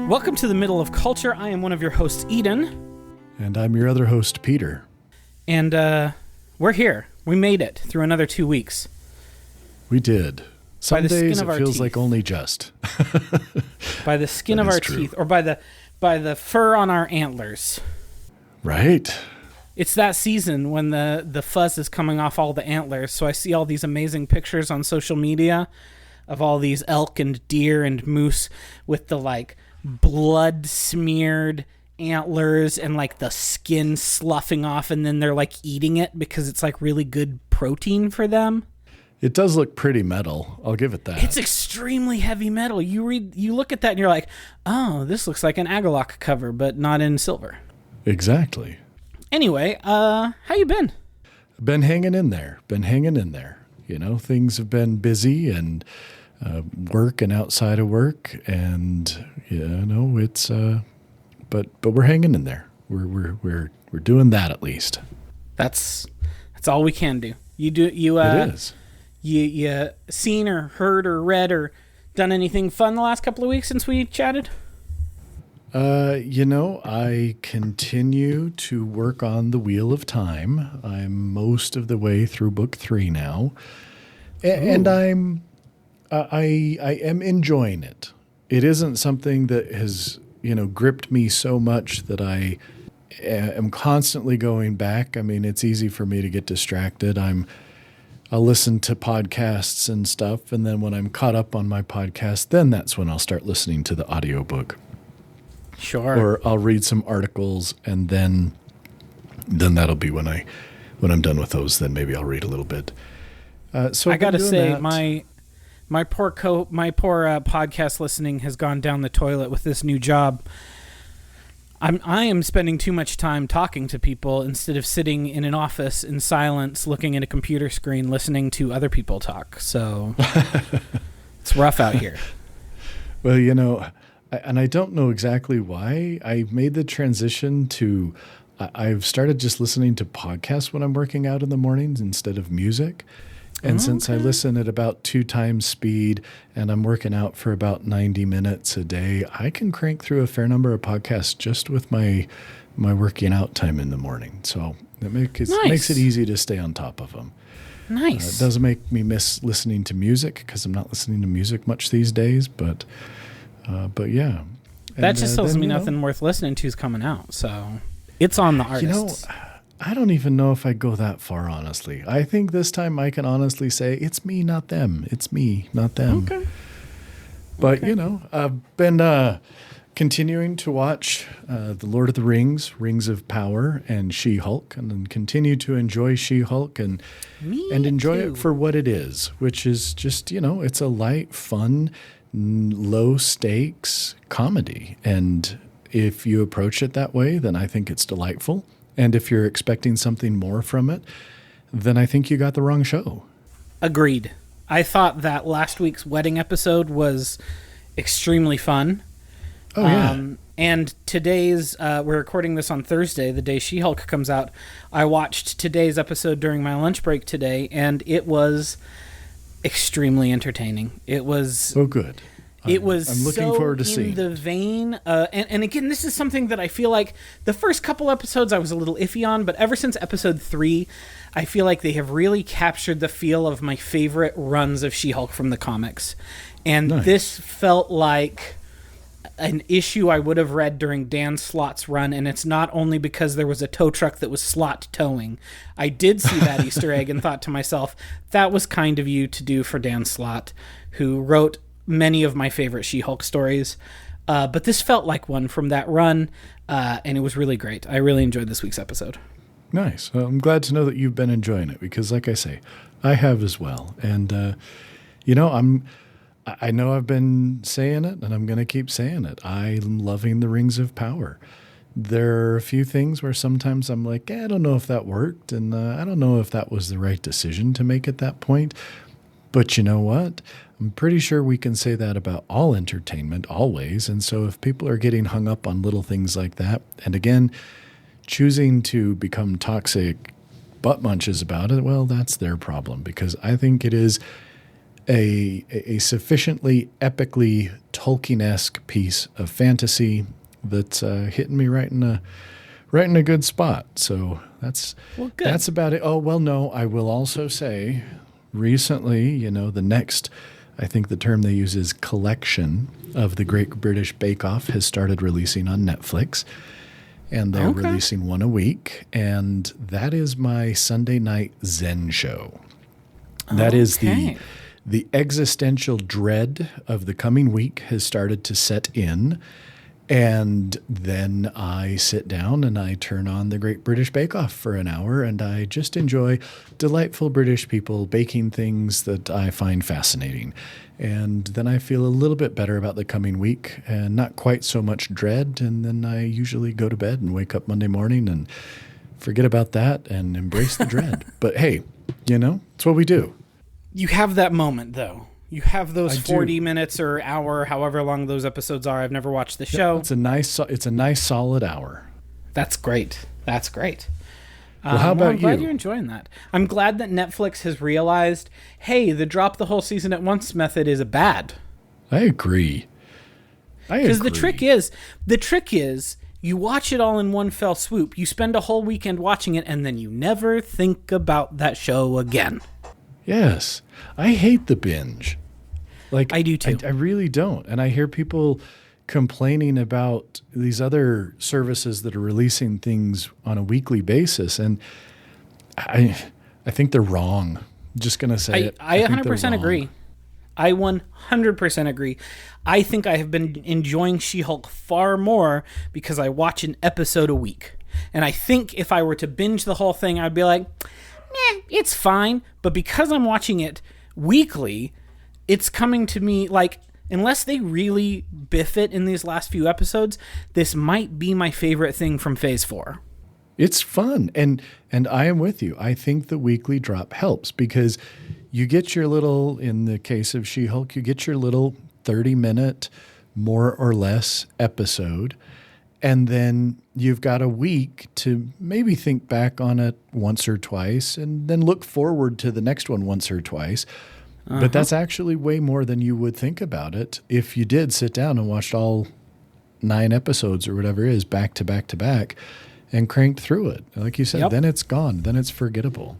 Welcome to the Middle of Culture. I am one of your hosts, Eden. And I'm your other host, Peter. And we're here. We made it through another 2 weeks. We did. Some days it feels teeth. like only just. By the skin of our teeth, or by the fur on our antlers. Right. It's that season when the fuzz is coming off all the antlers, so I see all these amazing pictures on social media of all these elk and deer and moose with the like blood-smeared antlers and like the skin sloughing off, and then they're like eating it because it's like really good protein for them. It does look pretty metal. I'll give it that. It's extremely heavy metal. You look at that and you're like, oh, this looks like an Agalock cover, but not in silver. Exactly. Anyway, how you been? Been hanging in there. You know, things have been busy and work and outside of work, and you know, it's but we're hanging in there. We're doing that at least. That's all we can do. It is. You seen or heard or read or done anything fun the last couple of weeks since we chatted? You know, I continue to work on The Wheel of Time. I'm most of the way through book 3 now, and I am enjoying it. It isn't something that has, you know, gripped me so much that I am constantly going back. I mean, it's easy for me to get distracted. I'll listen to podcasts and stuff, and then when I'm caught up on my podcast, then that's when I'll start listening to the audiobook. Sure. Or I'll read some articles, and then that'll be when I'm done with those. Then maybe I'll read a little bit. So I got to say, my poor podcast listening has gone down the toilet with this new job. I am spending too much time talking to people instead of sitting in an office in silence, looking at a computer screen, listening to other people talk. So it's rough out here. Well, you know, and I don't know exactly why I made the transition to, I've started just listening to podcasts when I'm working out in the mornings instead of music. And since I listen at about 2 times speed and I'm working out for about 90 minutes a day, I can crank through a fair number of podcasts just with my working out time in the morning. So that makes it easy to stay on top of them. Nice. It doesn't make me miss listening to music because I'm not listening to music much these days, but yeah. That just tells me nothing worth listening to is coming out. So it's on the artists. You know, I don't even know if I go that far, honestly. I think this time I can honestly say it's me, not them. It's me, not them. Okay. But, you know, I've been continuing to watch The Lord of the Rings, Rings of Power, and She-Hulk, and then continue to enjoy She-Hulk and enjoy it for what it is, which is just, you know, it's a light, fun, low-stakes comedy. And if you approach it that way, then I think it's delightful. And if you're expecting something more from it, then I think you got the wrong show. Agreed. I thought that last week's wedding episode was extremely fun. Oh, yeah. And today's, we're recording this on Thursday, the day She-Hulk comes out. I watched today's episode during my lunch break today, and it was extremely entertaining. It was... Oh, good. I'm looking forward to seeing the vein, and again, this is something that I feel like the first couple episodes I was a little iffy on, but ever since episode 3, I feel like they have really captured the feel of my favorite runs of She-Hulk from the comics. And This felt like an issue I would have read during Dan Slott's run, and it's not only because there was a tow truck that was Slott towing. I did see that Easter egg and thought to myself, that was kind of you to do for Dan Slott, who wrote many of my favorite She-Hulk stories, but this felt like one from that run, and it was really great. I really enjoyed this week's episode. Nice. Well, I'm glad to know that you've been enjoying it because, like I say, I have as well. And you know, I know I've been saying it, and I'm going to keep saying it. I'm loving the Rings of Power. There are a few things where sometimes I'm like, I don't know if that worked, and I don't know if that was the right decision to make at that point. But you know what? I'm pretty sure we can say that about all entertainment, always. And so if people are getting hung up on little things like that, and again, choosing to become toxic butt munches about it, well, that's their problem. Because I think it is a sufficiently epically Tolkien-esque piece of fantasy that's hitting me right in a good spot. So that's about it. Oh, well, no, I will also say recently, the next, I think the term they use is collection of the Great British Bake Off has started releasing on Netflix. And they're releasing one a week. And that is my Sunday night Zen show. That is the existential dread of the coming week has started to set in. And then I sit down and I turn on the Great British Bake Off for an hour, and I just enjoy delightful British people baking things that I find fascinating. And then I feel a little bit better about the coming week and not quite so much dread. And then I usually go to bed and wake up Monday morning and forget about that and embrace the dread. But hey, it's what we do. You have that moment, though. You have those 40 minutes or hour, however long those episodes are. I've never watched the show. It's a nice solid hour. That's great. Well, how about I'm glad you? You're enjoying that. I'm glad that Netflix has realized, hey, the drop the whole season at once method is bad. I agree. Because the trick is, you watch it all in one fell swoop. You spend a whole weekend watching it, and then you never think about that show again. Yes. I hate the binge. I do too. I really don't. And I hear people complaining about these other services that are releasing things on a weekly basis. And I think they're wrong. I'm just going to say it. I 100% agree. I 100% agree. I think I have been enjoying She-Hulk far more because I watch an episode a week. And I think if I were to binge the whole thing, I'd be like, it's fine. But because I'm watching it weekly, it's coming to me like, unless they really biff it in these last few episodes, this might be my favorite thing from Phase 4. It's fun. And I am with you. I think the weekly drop helps because you get your little, in the case of She-Hulk, you get your little 30-minute, more or less episode. And then you've got a week to maybe think back on it once or twice and then look forward to the next one once or twice. But that's actually way more than you would think about it if you did sit down and watched all 9 episodes or whatever it is back to back to back and cranked through it. Like you said, then it's gone. Then it's forgettable.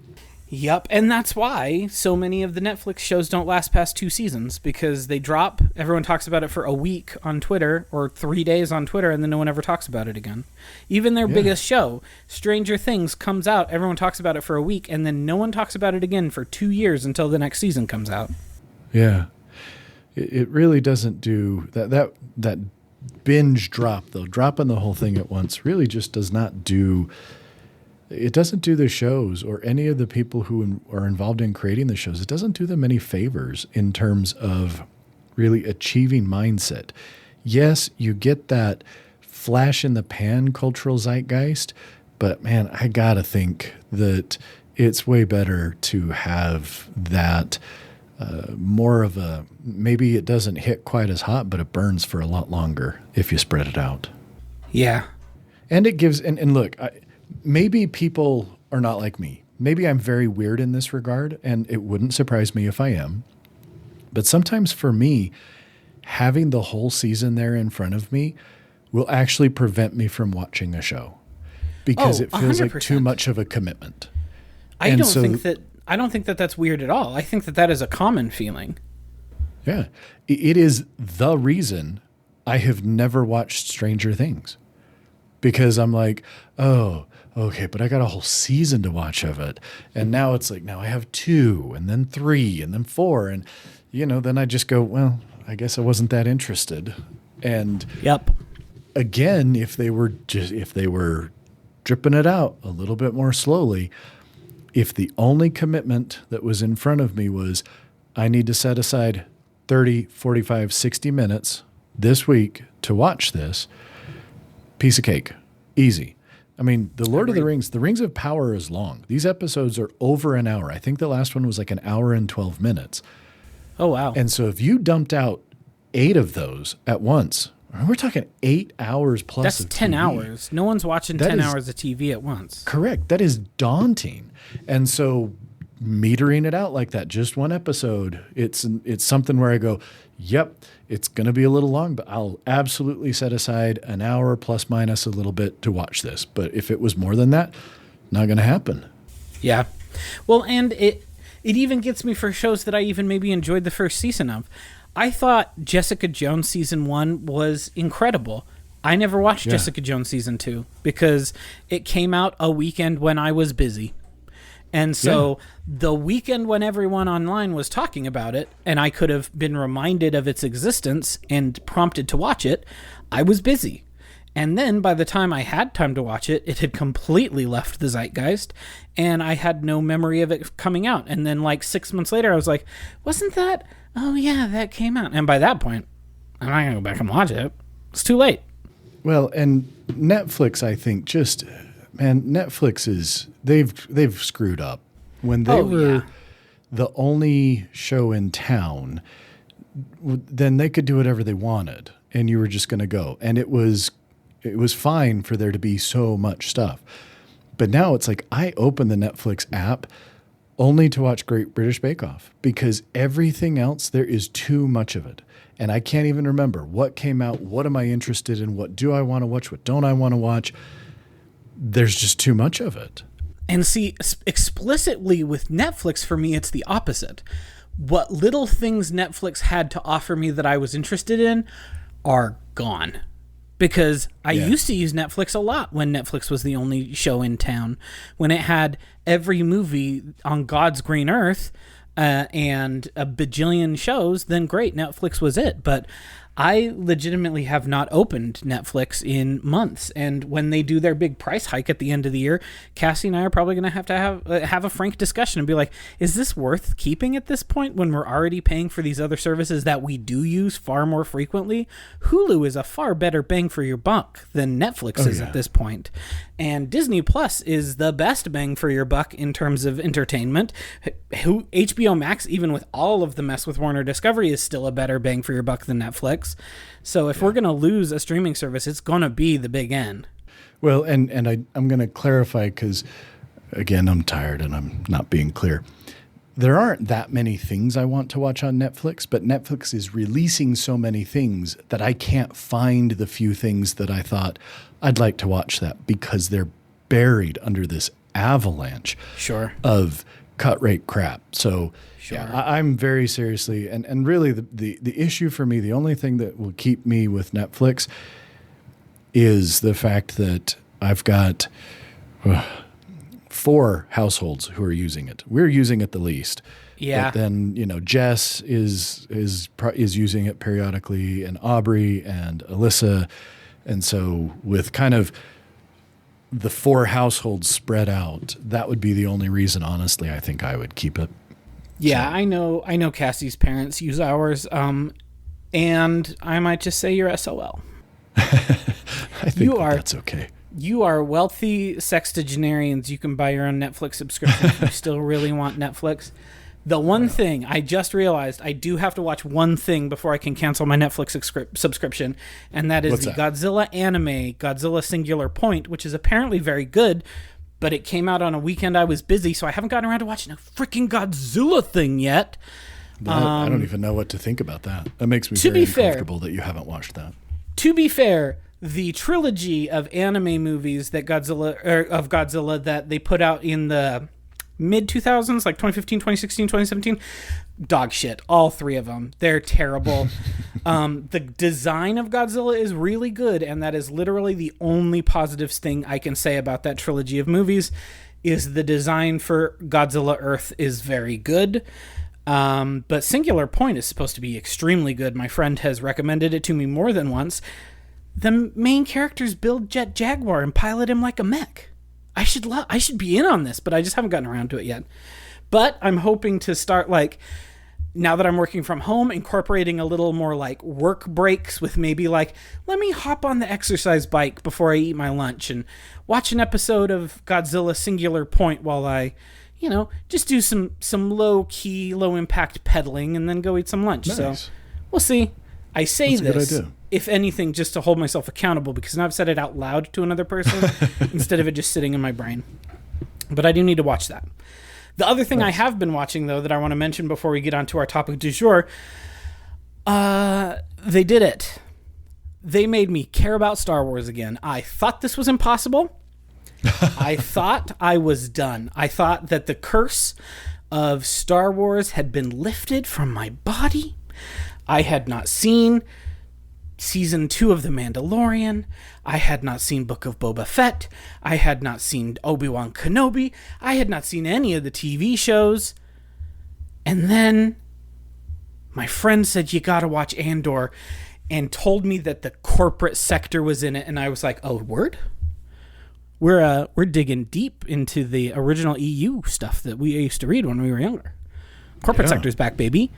Yep, and that's why so many of the Netflix shows don't last past 2 seasons, because they drop, everyone talks about it for a week on Twitter, or 3 days on Twitter, and then no one ever talks about it again. Even their biggest show, Stranger Things, comes out, everyone talks about it for a week, and then no one talks about it again for 2 years until the next season comes out. Yeah. It really doesn't do, that binge drop, though, dropping the whole thing at once, really just does not do... It doesn't do the shows or any of the people who are involved in creating the shows. It doesn't do them any favors in terms of really achieving mindset. Yes, you get that flash in the pan cultural zeitgeist, but man, I gotta think that it's way better to have that more of a, maybe it doesn't hit quite as hot, but it burns for a lot longer if you spread it out. Yeah. And it gives, and look, maybe people are not like me. Maybe I'm very weird in this regard, and it wouldn't surprise me if I am. But sometimes for me, having the whole season there in front of me will actually prevent me from watching a show because it feels 100%. Like too much of a commitment. I don't think that that's weird at all. I think that is a common feeling. Yeah. It is the reason I have never watched Stranger Things, because I'm like, oh, okay, but I got a whole season to watch of it. And now it's like, now I have 2 and then 3 and then 4. And, then I just go, well, I guess I wasn't that interested. And again, if they were dripping it out a little bit more slowly, if the only commitment that was in front of me was I need to set aside 30, 45, 60 minutes this week to watch this, piece of cake. Easy. I mean, the Lord of the Rings, the Rings of Power is long. These episodes are over an hour. I think the last one was like an hour and 12 minutes. Oh, wow. And so if you dumped out 8 of those at once, we're talking 8 hours plus. That's of 10 TV. Hours. No one's watching 10 hours of TV at once. Correct. That is daunting. And so metering it out like that, just one episode, it's something where I go, yep, it's going to be a little long, but I'll absolutely set aside an hour plus minus a little bit to watch this. But if it was more than that, not going to happen. Yeah. Well, and it even gets me for shows that I even maybe enjoyed the first season of. I thought Jessica Jones season 1 was incredible. I never watched Jessica Jones season 2 because it came out a weekend when I was busy. And so the weekend when everyone online was talking about it, and I could have been reminded of its existence and prompted to watch it, I was busy. And then by the time I had time to watch it, it had completely left the zeitgeist, and I had no memory of it coming out. And then like 6 months later, I was like, wasn't that? Oh yeah, that came out. And by that point, I'm not going to go back and watch it. It's too late. Well, and Netflix, I think, Netflix they've screwed up. When they were the only show in town, then they could do whatever they wanted, and you were just going to go. And it was fine for there to be so much stuff. But now it's like I open the Netflix app only to watch Great British Bake Off because everything else, there is too much of it. And I can't even remember what came out, what am I interested in, what do I want to watch, what don't I want to watch. There's just too much of it. And see, explicitly with Netflix, for me, it's the opposite. What little things Netflix had to offer me that I was interested in are gone. Because I used to use Netflix a lot when Netflix was the only show in town. When it had every movie on God's green earth and a bajillion shows, then great, Netflix was it. But I legitimately have not opened Netflix in months, and when they do their big price hike at the end of the year, Cassie and I are probably going to have a frank discussion and be like, is this worth keeping at this point when we're already paying for these other services that we do use far more frequently? Hulu is a far better bang for your buck than Netflix is at this point. And Disney Plus is the best bang for your buck in terms of entertainment. HBO Max, even with all of the mess with Warner Discovery, is still a better bang for your buck than Netflix. So if we're going to lose a streaming service, it's going to be the big N. Well, and I'm going to clarify because, again, I'm tired and I'm not being clear. There aren't that many things I want to watch on Netflix, but Netflix is releasing so many things that I can't find the few things that I thought I'd like to watch that because they're buried under this avalanche of cut rate crap. So I'm very seriously, and really the issue for me, the only thing that will keep me with Netflix is the fact that I've got 4 households who are using it. We're using it the least. Yeah. But then, Jess is using it periodically, and Aubrey and Alyssa. And so with kind of the 4 households spread out, that would be the only reason, honestly, I think I would keep it. Yeah, so. I know Cassie's parents use ours, and I might just say you're SOL. I think that's okay. You are wealthy sextagenarians. You can buy your own Netflix subscription if you still really want Netflix. The one thing I just realized, I do have to watch one thing before I can cancel my Netflix subscription, and that is Godzilla anime, Godzilla Singular Point, which is apparently very good, but it came out on a weekend I was busy, so I haven't gotten around to watching a freaking Godzilla thing yet. I don't even know what to think about that. That makes me very uncomfortable that you haven't watched that. To be fair, the trilogy of anime movies that Godzilla that they put out in the mid-2000s, like 2015, 2016, 2017, dog shit. All 3 of them. They're terrible. The design of Godzilla is really good, and that is literally the only positive thing I can say about that trilogy of movies, is the design for Godzilla Earth is very good. But Singular Point is supposed to be extremely good. My friend has recommended it to me more than once. The main characters build Jet Jaguar and pilot him like a mech. I should be in on this, but I just haven't gotten around to it yet. But I'm hoping to start, now that I'm working from home, incorporating a little more work breaks with maybe let me hop on the exercise bike before I eat my lunch and watch an episode of Godzilla Singular Point while I, just do some low-key, low-impact pedaling and then go eat some lunch. Nice. So we'll see. I say this, if anything, just to hold myself accountable, because now I've said it out loud to another person instead of it just sitting in my brain. But I do need to watch that. The other thing I have been watching, though, that I want to mention before we get on to our topic du jour, they did it. They made me care about Star Wars again. I thought this was impossible. I thought I was done. I thought that the curse of Star Wars had been lifted from my body. I had not seen Season 2 of The Mandalorian. I had not seen Book of Boba Fett. I had not seen Obi-Wan Kenobi. I had not seen any of the TV shows. And then my friend said, you gotta watch Andor, and told me that the corporate sector was in it, and I was like, oh, word? We're digging deep into the original EU stuff that we used to read when we were younger. Corporate sector's back, baby.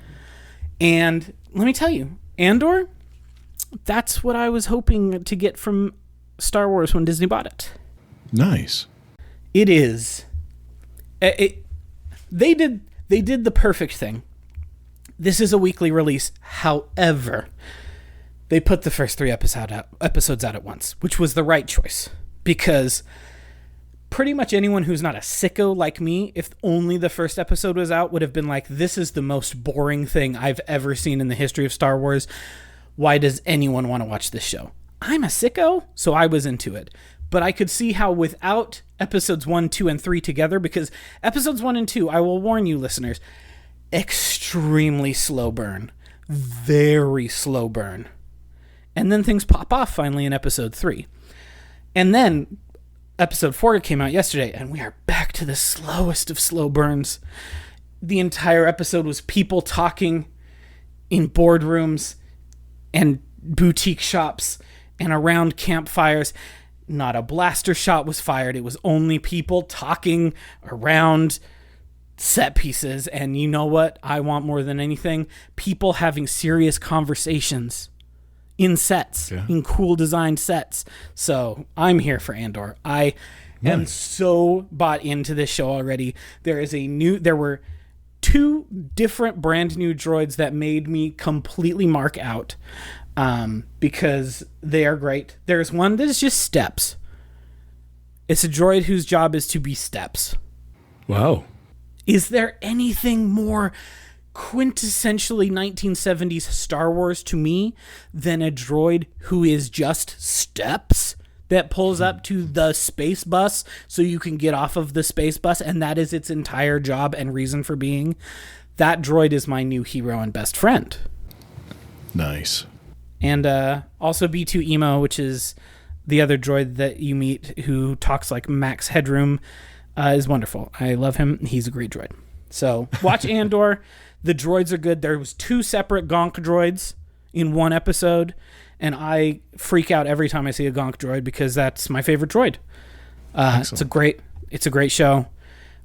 And let me tell you, Andor, that's what I was hoping to get from Star Wars when Disney bought it. Nice. It is. They did the perfect thing. This is a weekly release. However, they put the first 3 episodes out at once, which was the right choice. Because pretty much anyone who's not a sicko like me, if only the first episode was out, would have been like, this is the most boring thing I've ever seen in the history of Star Wars. Why does anyone want to watch this show? I'm a sicko, so I was into it. But I could see how without episodes 1, 2, and 3 together, because episodes 1 and 2, I will warn you listeners, extremely slow burn. Very slow burn. And then things pop off finally in episode 3. And then episode 4 came out yesterday, and we are back to the slowest of slow burns. The entire episode was people talking in boardrooms and boutique shops and around campfires. Not a blaster shot was fired. It was only people talking around set pieces. And you know what I want more than anything? People having serious conversations in sets, in cool designed sets. So I'm here for Andor. I am so bought into this show already. There were 2 different brand new droids that made me completely mark out, because they are great. There's one that is just Steps. It's a droid whose job is to be Steps. Wow. Is there anything more quintessentially 1970s Star Wars to me than a droid who is just Steps that pulls up to the space bus so you can get off of the space bus, and that is its entire job and reason for being? That droid is my new hero and best friend. Nice. And also B2 Emo, which is the other droid that you meet who talks like Max Headroom, is wonderful. I love him. He's a great droid. So watch Andor. The droids are good. There was 2 separate Gonk droids in one episode, and I freak out every time I see a Gonk droid because that's my favorite droid. It's a great show.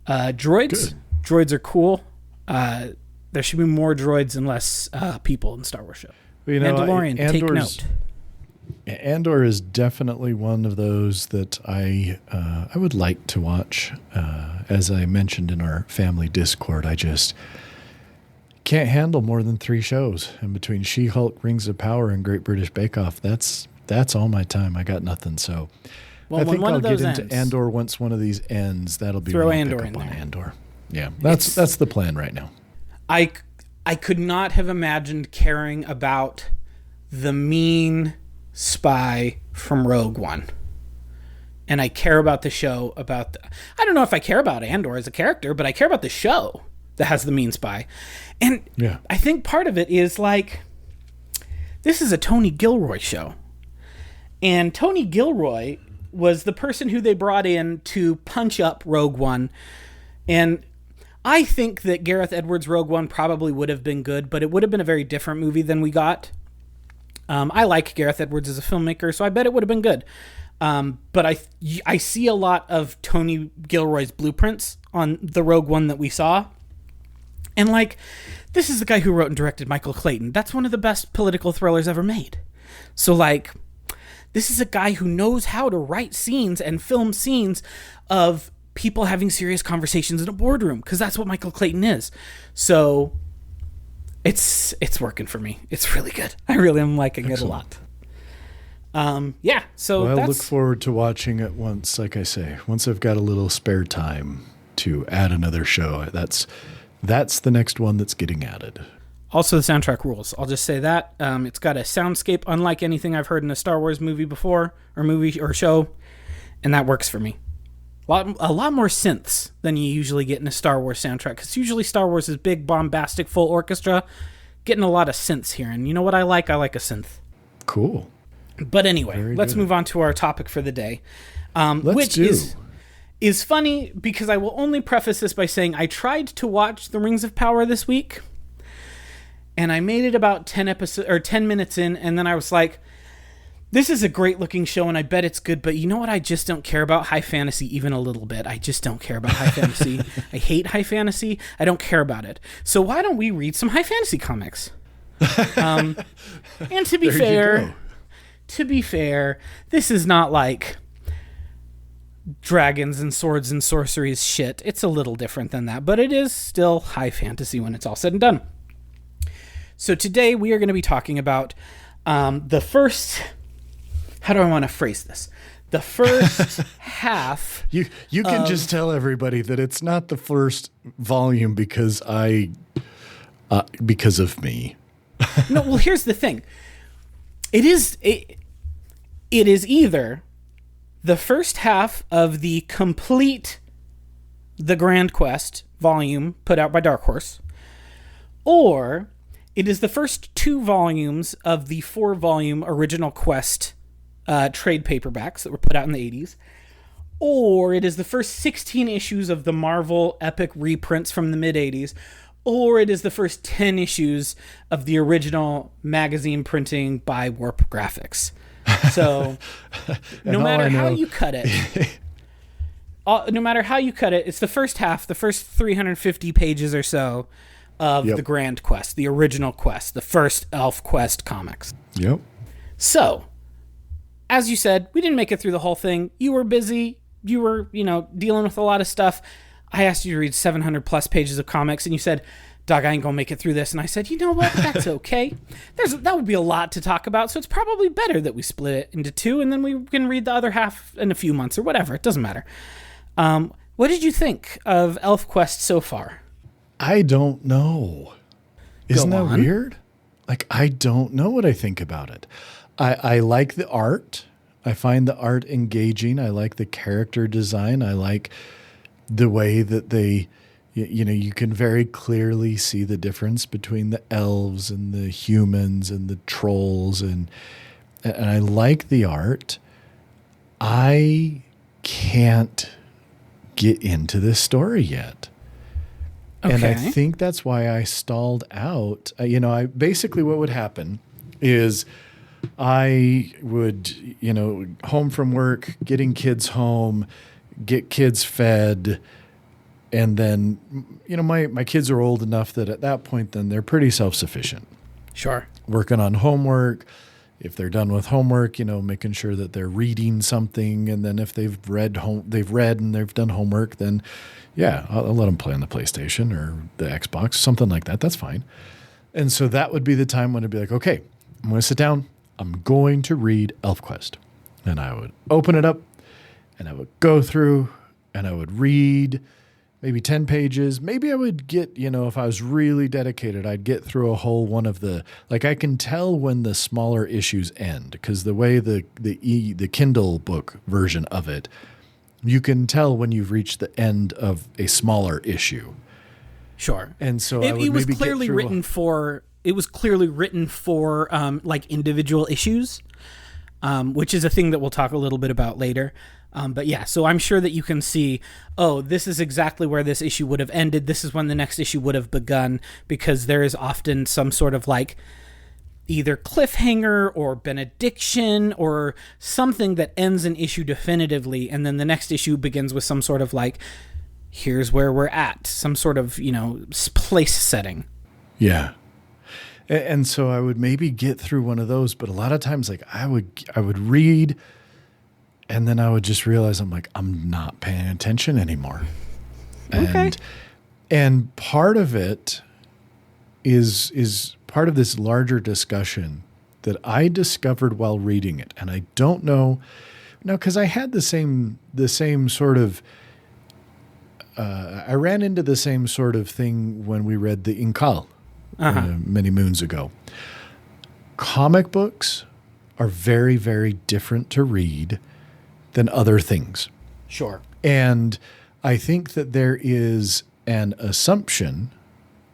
Droids are cool. There should be more droids and less people in the Star Wars show. Well, you know, Mandalorian, take note. Andor is definitely one of those that I would like to watch. As I mentioned in our family Discord, I just can't handle more than 3 shows. And between She-Hulk, Rings of Power, and Great British Bake Off, that's all my time. I got nothing. So I think I'll get into Andor once one of these ends. That'll be throw when Andor pick in up on there. Andor. Yeah, that's the plan right now. I could not have imagined caring about the mean spy from Rogue One. And I care about the show I don't know if I care about Andor as a character, but I care about the show that has the mean spy. And I think part of it is like, this is a Tony Gilroy show. And Tony Gilroy was the person who they brought in to punch up Rogue One. And I think that Gareth Edwards' Rogue One probably would have been good, but it would have been a very different movie than we got. I like Gareth Edwards as a filmmaker, so I bet it would have been good. But I see a lot of Tony Gilroy's blueprints on the Rogue One that we saw. And like, this is the guy who wrote and directed Michael Clayton. That's one of the best political thrillers ever made. So like, this is a guy who knows how to write scenes and film scenes of people having serious conversations in a boardroom, because that's what Michael Clayton is. So it's working for me. It's really good. I really am liking it a lot. So I look forward to watching it once, like I say, once I've got a little spare time to add another show. That's the next one that's getting added. Also, the soundtrack rules. I'll just say that. It's got a soundscape unlike anything I've heard in a Star Wars movie before, or show, and that works for me. A lot more synths than you usually get in a Star Wars soundtrack, because usually Star Wars is big, bombastic, full orchestra. Getting a lot of synths here, and you know what I like? I like a synth. Cool. But anyway, Very let's good. move on to our topic for the day, Let's is funny because I will only preface this by saying I tried to watch The Rings of Power this week, and I made it about 10 minutes in, and then I was like, this is a great looking show and I bet it's good, but you know what? I just don't care about high fantasy even a little bit. I just don't care about high fantasy. I hate high fantasy. I don't care about it. So why don't we read some high fantasy comics? And to be fair, this is not like dragons and swords and sorceries shit. It's a little different than that, but it is still high fantasy when it's all said and done. So today we are going to be talking about the first... How do I want to phrase this? The first half... You can just tell everybody that it's not the first volume because of me. No, well, here's the thing. It is either the first half of the complete The Grand Quest volume put out by Dark Horse, or it is the first 2 volumes of the 4-volume original Quest trade paperbacks that were put out in the 80s, or it is the first 16 issues of the Marvel epic reprints from the mid-80s, or it is the first 10 issues of the original magazine printing by Warp Graphics. So no matter how you cut it, it's the first half, the first 350 pages or so of the Grand Quest, the original Quest, the first Elf Quest comics. Yep. So, as you said, we didn't make it through the whole thing. You were busy. You were, dealing with a lot of stuff. I asked you to read 700 plus pages of comics, and you said, Doug, I ain't gonna make it through this. And I said, you know what? That's okay. That would be a lot to talk about, so it's probably better that we split it into 2, and then we can read the other half in a few months or whatever. It doesn't matter. What did you think of Elf Quest so far? I don't know. Isn't that on. weird? Like, I don't know what I think about it. I like the art. I find the art engaging. I like the character design. I like the way that they, you can very clearly see the difference between the elves and the humans and the trolls. And I like the art. I can't get into this story yet. Okay. And I think that's why I stalled out. I basically what would happen is I would, home from work, getting kids home, get kids fed, and then, my kids are old enough that at that point, then they're pretty self-sufficient. Sure. Working on homework. If they're done with homework, making sure that they're reading something. And then if they've read and they've done homework, then yeah, I'll let them play on the PlayStation or the Xbox, something like that. That's fine. And so that would be the time when I'd be like, okay, I'm going to sit down. I'm going to read ElfQuest. And I would open it up and I would go through and I would read maybe 10 pages. Maybe I would get, if I was really dedicated, I'd get through a whole one of I can tell when the smaller issues end because the way the Kindle book version of it, you can tell when you've reached the end of a smaller issue. Sure. And so it was clearly written for individual issues, which is a thing that we'll talk a little bit about later. But yeah, so I'm sure that you can see, this is exactly where this issue would have ended. This is when the next issue would have begun, because there is often some sort of either cliffhanger or benediction or something that ends an issue definitively. And then the next issue begins with some sort of here's where we're at, some sort of, place setting. Yeah. And so I would maybe get through one of those, but a lot of times I would read and then I would just realize I'm not paying attention anymore. Okay. And part of it is part of this larger discussion that I discovered while reading it. And I don't know now, because I had the same sort of I ran into the same sort of thing when we read the Incal many moons ago. Comic books are very, very different to read than other things. Sure. And I think that there is an assumption,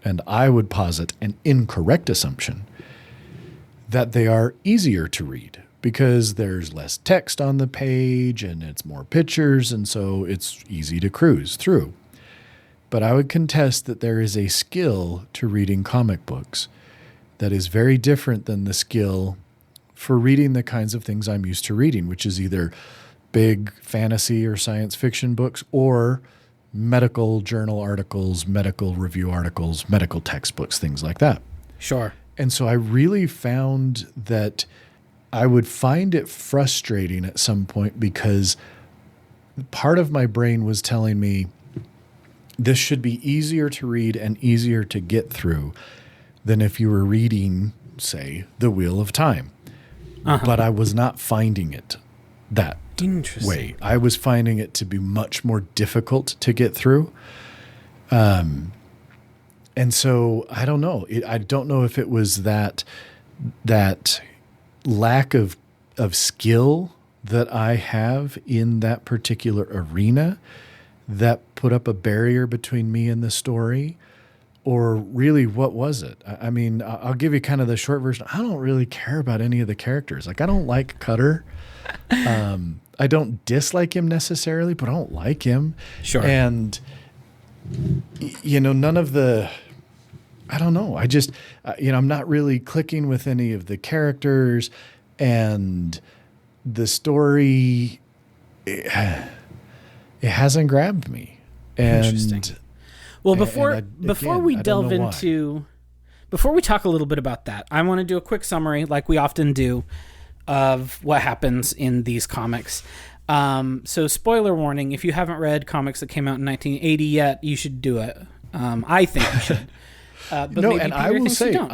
and I would posit an incorrect assumption, that they are easier to read because there's less text on the page and it's more pictures, and so it's easy to cruise through. But I would contest that there is a skill to reading comic books that is very different than the skill for reading the kinds of things I'm used to reading, which is either big fantasy or science fiction books or medical journal articles, medical review articles, medical textbooks, things like that. Sure. And so I really found that I would find it frustrating at some point because part of my brain was telling me this should be easier to read and easier to get through than if you were reading, say, The Wheel of Time. But I was not finding it that way. I was finding it to be much more difficult to get through. And so I don't know. I don't know if it was that lack of skill that I have in that particular arena that put up a barrier between me and the story, or really what was it? I mean, I'll give you kind of the short version. I don't really care about any of the characters. Like, I don't like Cutter. I don't dislike him necessarily, but I don't like him. Sure. And, none of the, I don't know. I just, I'm not really clicking with any of the characters, and the story, it hasn't grabbed me. And interesting. Well, before we talk a little bit about that, I want to do a quick summary, like we often do, of what happens in these comics. So spoiler warning, if you haven't read comics that came out in 1980 yet, you should do it. I think you should. But no, and I will say, and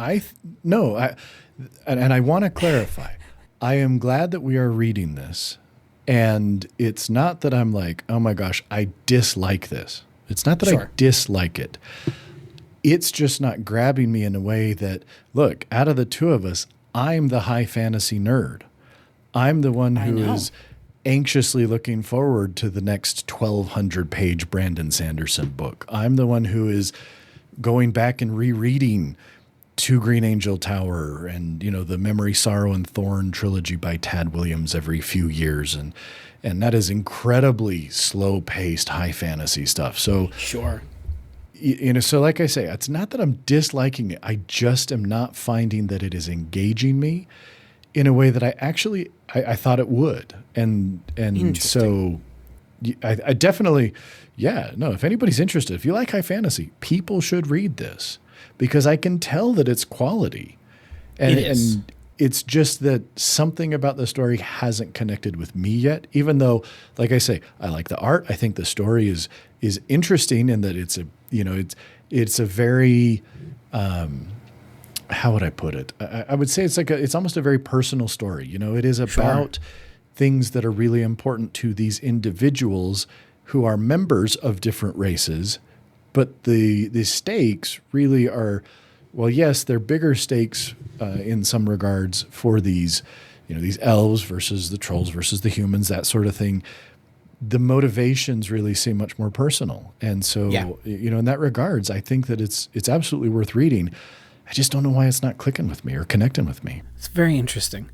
I want to clarify, I am glad that we are reading this, and it's not that I'm like, oh my gosh, I dislike this. It's not that I dislike it. It's just not grabbing me in a way that, look, out of the two of us, I'm the high fantasy nerd. I'm the one who is anxiously looking forward to the next 1,200-page Brandon Sanderson book. I'm the one who is going back and rereading Two Green Angel Tower and, the Memory, Sorrow, and Thorn trilogy by Tad Williams every few years. And that is incredibly slow-paced, high fantasy stuff. So sure. So like I say, it's not that I'm disliking it. I just am not finding that it is engaging me in a way that I thought it would. And so I definitely, if anybody's interested, if you like high fantasy, people should read this because I can tell that it's quality. And it's just that something about the story hasn't connected with me yet, even though, like I say, I like the art. I think the story is interesting in that it's a very, how would I put it? I would say it's almost a very personal story. It is about things that are really important to these individuals who are members of different races, but the stakes really are, well, yes, they're bigger stakes in some regards for these, these elves versus the trolls versus the humans, that sort of thing. The motivations really seem much more personal. And so, in that regards, I think that it's absolutely worth reading. I just don't know why it's not clicking with me or connecting with me. It's very interesting.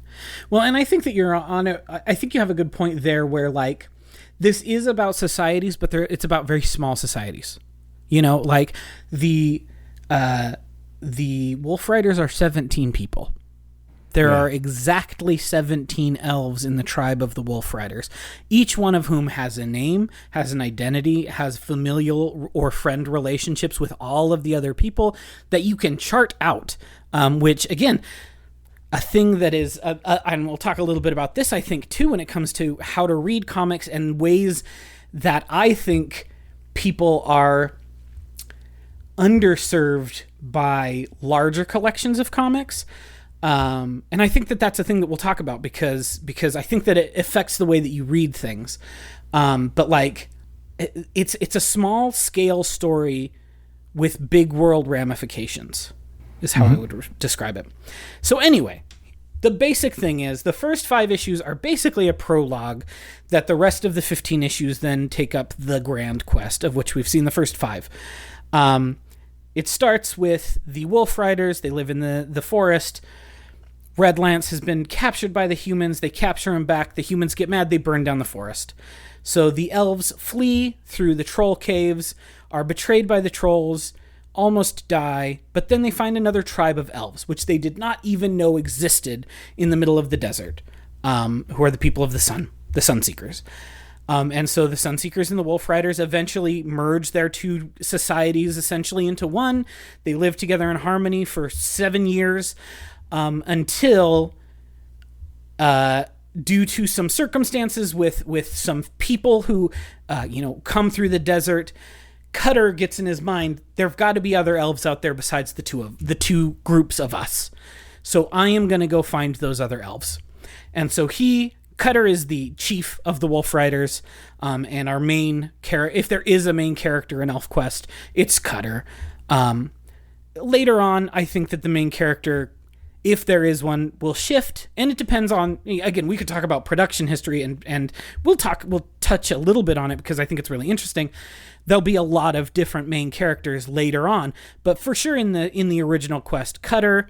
Well, and I think that you're on it. I think you have a good point there where, like, this is about societies, but it's about very small societies. Like the Wolf Riders are 17 people. There are exactly 17 elves in the tribe of the Wolf Riders, each one of whom has a name, has an identity, has familial or friend relationships with all of the other people that you can chart out, which, again, a thing that is, and we'll talk a little bit about this, I think, too, when it comes to how to read comics and ways that I think people are underserved by larger collections of comics. And I think that that's a thing that we'll talk about because I think that it affects the way that you read things. But like it's a small scale story with big world ramifications, is how I would describe it. So anyway, the basic thing is the first 5 issues are basically a prologue that the rest of the 15 issues then take up the grand quest, of which we've seen the first 5. It starts with the Wolf Riders. They live in the forest. Red Lance has been captured by the humans. They capture him back. The humans get mad. They burn down the forest. So the elves flee through the troll caves, are betrayed by the trolls, almost die, but then they find another tribe of elves, which they did not even know existed in the middle of the desert, who are the people of the sun, the Sunseekers. And so the Sunseekers and the Wolf Riders eventually merge their 2 societies essentially into one. They live together in harmony for 7 years until... due to some circumstances with some people who, come through the desert, Cutter gets in his mind, there've got to be other elves out there besides the two groups of us. So I am going to go find those other elves. And so Cutter is the chief of the Wolf Riders, and our main character, if there is a main character in ElfQuest, it's Cutter. Later on, I think that the main character, if there is one, will shift, and it depends on, again, we could talk about production history, and we'll touch a little bit on it because I think it's really interesting. There'll be a lot of different main characters later on, but for sure in the original quest, Cutter,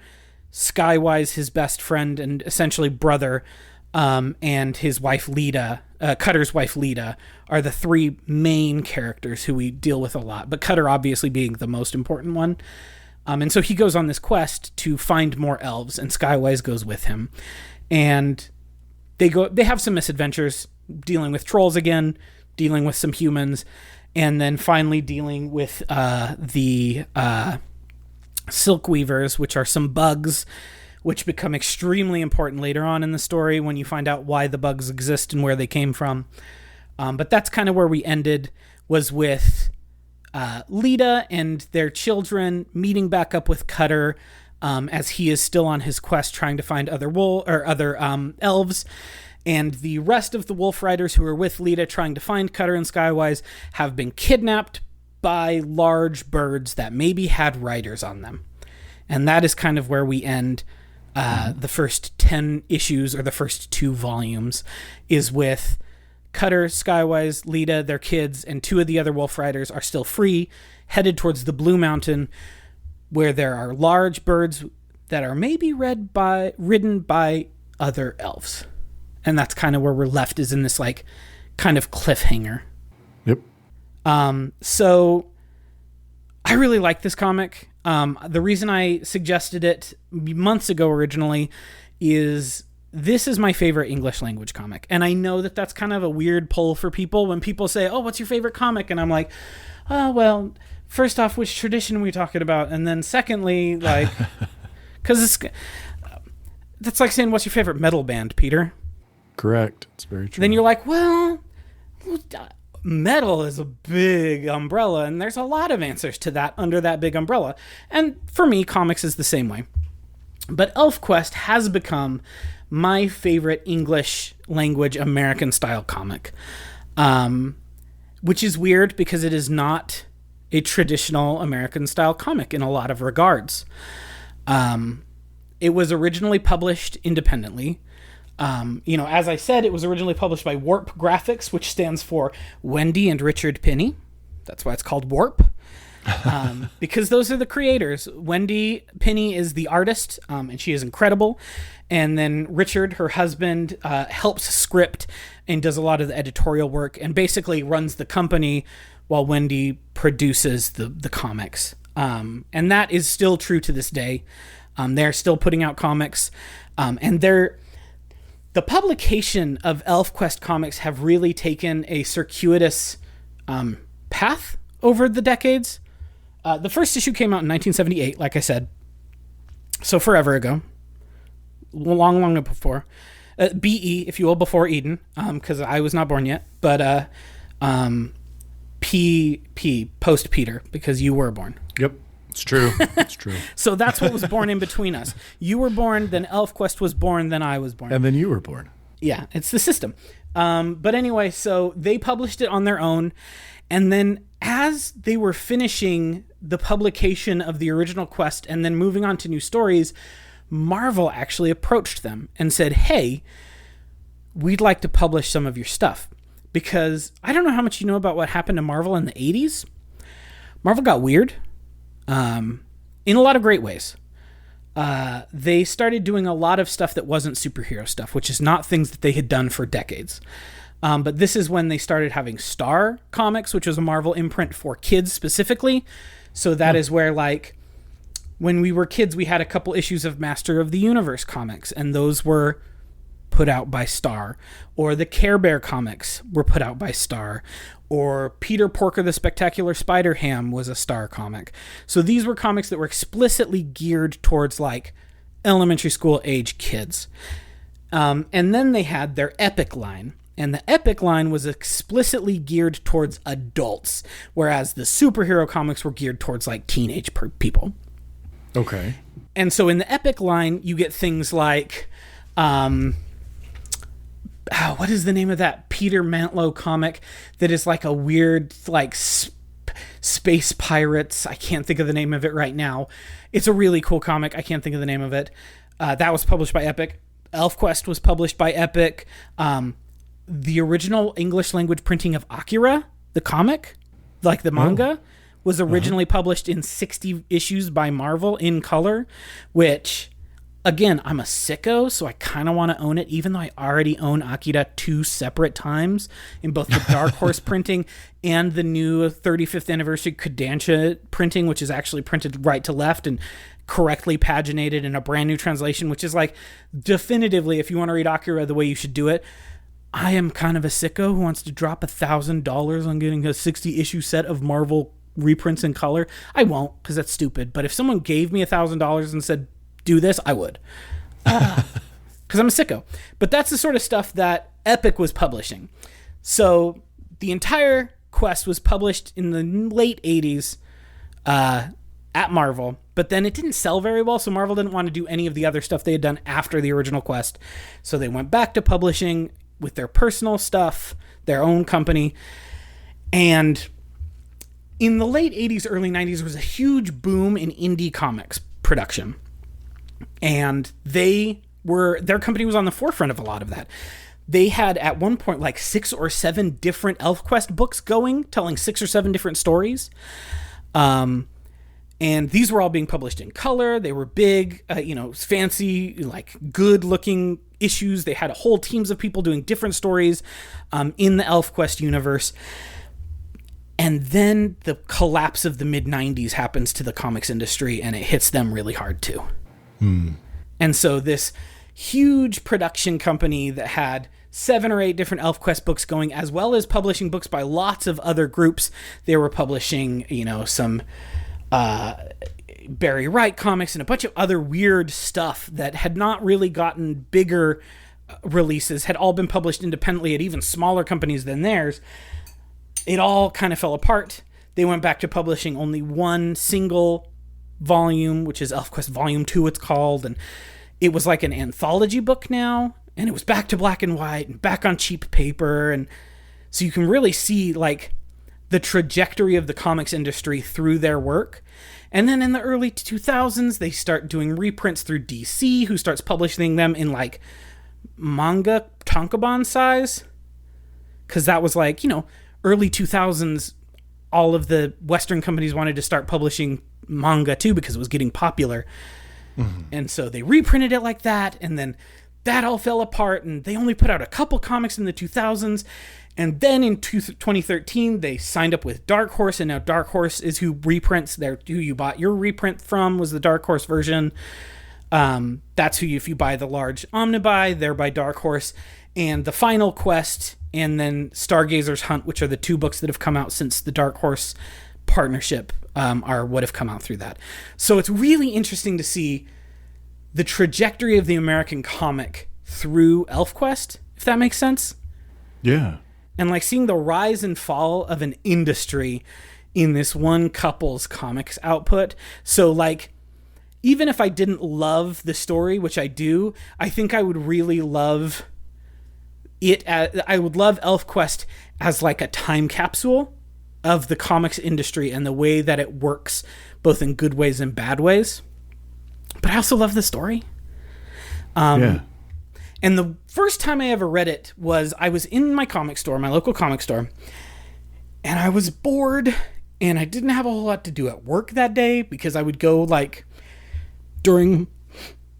Skywise, his best friend and essentially brother, and his wife Lita, Cutter's wife Lita, are the 3 main characters who we deal with a lot, but Cutter obviously being the most important one. And so he goes on this quest to find more elves, and Skywise goes with him. And they have some misadventures, dealing with trolls again, dealing with some humans, and then finally dealing with the Silk Weavers, which are some bugs, which become extremely important later on in the story when you find out why the bugs exist and where they came from. But that's kind of where we ended, was with... Lita and their children meeting back up with Cutter as he is still on his quest trying to find other elves, and the rest of the Wolf Riders who are with Lita trying to find Cutter and Skywise have been kidnapped by large birds that maybe had riders on them. And that is kind of where we end the first 10 issues, or the first 2 volumes, is with Cutter, Skywise, Lita, their kids, and 2 of the other Wolf Riders are still free, headed towards the Blue Mountain, where there are large birds that are maybe ridden by other elves. And that's kind of where we're left, is in this kind of cliffhanger. Yep. So I really like this comic. The reason I suggested it months ago originally is... this is my favorite English language comic. And I know that that's kind of a weird pull for people when people say, oh, what's your favorite comic? And I'm like, oh, well, first off, which tradition are we talking about? And then secondly, because that's like saying, what's your favorite metal band, Peter? Correct. It's very true. Then you're like, well, metal is a big umbrella, and there's a lot of answers to that under that big umbrella. And for me, comics is the same way. But ElfQuest has become my favorite English language American style comic, which is weird because it is not a traditional American style comic in a lot of regards. It was originally published independently. As I said, it was originally published by Warp Graphics, which stands for Wendy and Richard Penny. That's why it's called Warp. Because those are the creators. Wendy Penny is the artist, and she is incredible. And then Richard, her husband, helps script and does a lot of the editorial work and basically runs the company while Wendy produces the comics. And that is still true to this day. They're still putting out comics. And the publication of ElfQuest comics have really taken a circuitous path over the decades. The first issue came out in 1978, like I said. So forever ago. Long before. BE, if you will, before Eden, because I was not born yet. But PP, post Peter, because you were born. Yep, it's true. It's true. So that's what was born in between us. You were born, then ElfQuest was born, then I was born. And then you were born. Yeah, it's the system. But anyway, so they published it on their own. And then as they were finishing the publication of the original quest and then moving on to new stories, Marvel actually approached them and said, hey, we'd like to publish some of your stuff. Because I don't know how much you know about what happened to Marvel in the 80s. Marvel got weird in a lot of great ways. They started doing a lot of stuff that wasn't superhero stuff, which is not things that they had done for decades. But this is when they started having Star Comics, which was a Marvel imprint for kids specifically. So that is where, like, when we were kids, we had a couple issues of Master of the Universe comics, and those were put out by Star. Or the Care Bear comics were put out by Star. Or Peter Porker the Spectacular Spider-Ham was a Star comic. So these were comics that were explicitly geared towards, like, elementary school age kids. And then they had their Epic line. And the Epic line was explicitly geared towards adults, whereas the superhero comics were geared towards, like, teenage people. Okay. And so in the Epic line, you get things like, what is the name of that Peter Mantlo comic that is like a weird, like, space pirates? I can't think of the name of it right now. It's a really cool comic. I can't think of the name of it. That was published by Epic. ElfQuest was published by Epic. The original English language printing of Akira, the comic, like the manga, was originally published in 60 issues by Marvel in color, which, again, I'm a sicko, so I kind of want to own it, even though I already own Akira 2 separate times in both the Dark Horse printing and the new 35th anniversary Kodansha printing, which is actually printed right to left and correctly paginated in a brand new translation, which is, like, definitively, if you want to read Akira the way you should do it. I am kind of a sicko who wants to drop $1,000 on getting a 60-issue set of Marvel reprints in color. I won't, because that's stupid. But if someone gave me $1,000 and said, do this, I would. Because I'm a sicko. But that's the sort of stuff that Epic was publishing. So the entire quest was published in the late 80s at Marvel. But then it didn't sell very well, so Marvel didn't want to do any of the other stuff they had done after the original quest. So they went back to publishing with their personal stuff, their own company. And in the late 80s, early 90s, there was a huge boom in indie comics production. And their company was on the forefront of a lot of that. They had, at one point, like 6 or 7 different ElfQuest books going, telling 6 or 7 different stories. And these were all being published in color. They were big, fancy, like, good-looking issues. They had whole teams of people doing different stories in the ElfQuest universe. And then the collapse of the mid-90s happens to the comics industry, and it hits them really hard, too. And so this huge production company that had 7 or 8 different ElfQuest books going, as well as publishing books by lots of other groups. They were publishing, some Barry Wright comics and a bunch of other weird stuff that had not really gotten bigger releases, had all been published independently at even smaller companies than theirs. It all kind of fell apart. They went back to publishing only one single volume, which is ElfQuest Volume 2, it's called, and it was like an anthology book now, and it was back to black and white and back on cheap paper, and so you can really see, like, the trajectory of the comics industry through their work. And then in the early 2000s, they start doing reprints through DC, who starts publishing them in, like, manga tankobon size, because that was, like, early 2000s, all of the Western companies wanted to start publishing manga too because it was getting popular. And so they reprinted it like that, and then that all fell apart, and they only put out a couple comics in the 2000s. And then in 2013, they signed up with Dark Horse, and now Dark Horse is who reprints who you bought your reprint from, was the Dark Horse version. That's who if you buy the large Omnibuy, they're by Dark Horse. And the Final Quest and then Stargazer's Hunt, which are the 2 books that have come out since the Dark Horse partnership, are what have come out through that. So it's really interesting to see the trajectory of the American comic through ElfQuest, if that makes sense. Yeah. And, like, seeing the rise and fall of an industry in this one couple's comics output. So, like, even if I didn't love the story, which I do, I think I would really love I would love ElfQuest as like a time capsule of the comics industry and the way that it works, both in good ways and bad ways. But I also love the story. Yeah. And the first time I ever read it was I was in my comic store, my local comic store, and I was bored, and I didn't have a whole lot to do at work that day because I would go like during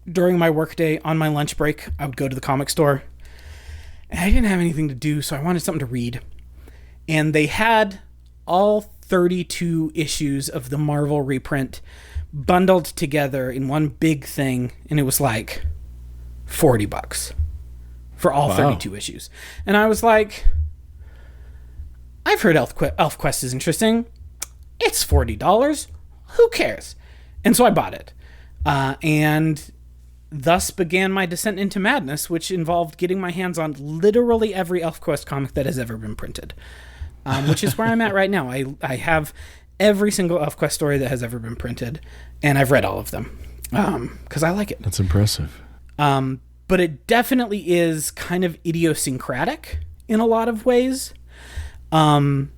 my work day on my lunch break, I would go to the comic store, and I didn't have anything to do, so I wanted something to read. And they had all 32 issues of the Marvel reprint bundled together in one big thing, and it was like $40 for all 32 issues. And I was like, I've heard ElfQuest is interesting. It's $40. Who cares? And so I bought it. And thus began my descent into madness, which involved getting my hands on literally every ElfQuest comic that has ever been printed, which is where I'm at right now. I have every single ElfQuest story that has ever been printed, and I've read all of them because I like it. That's impressive. But it definitely is kind of idiosyncratic in a lot of ways. And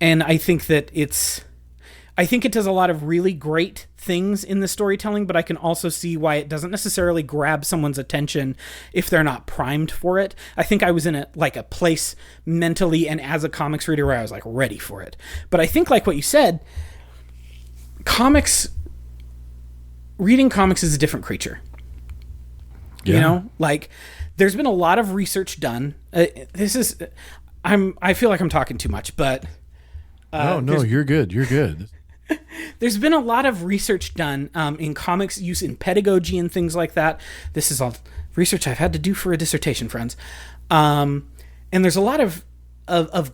I think that it does a lot of really great things in the storytelling, but I can also see why it doesn't necessarily grab someone's attention if they're not primed for it. I think I was in a place mentally and as a comics reader where I was like ready for it. But I think like what you said, reading comics is a different creature. Yeah. You know, like there's been a lot of research done. I feel like I'm talking too much, but no, you're good. You're good. There's been a lot of research done in comics use in pedagogy and things like that. This is all research I've had to do for a dissertation, friends. And there's a lot of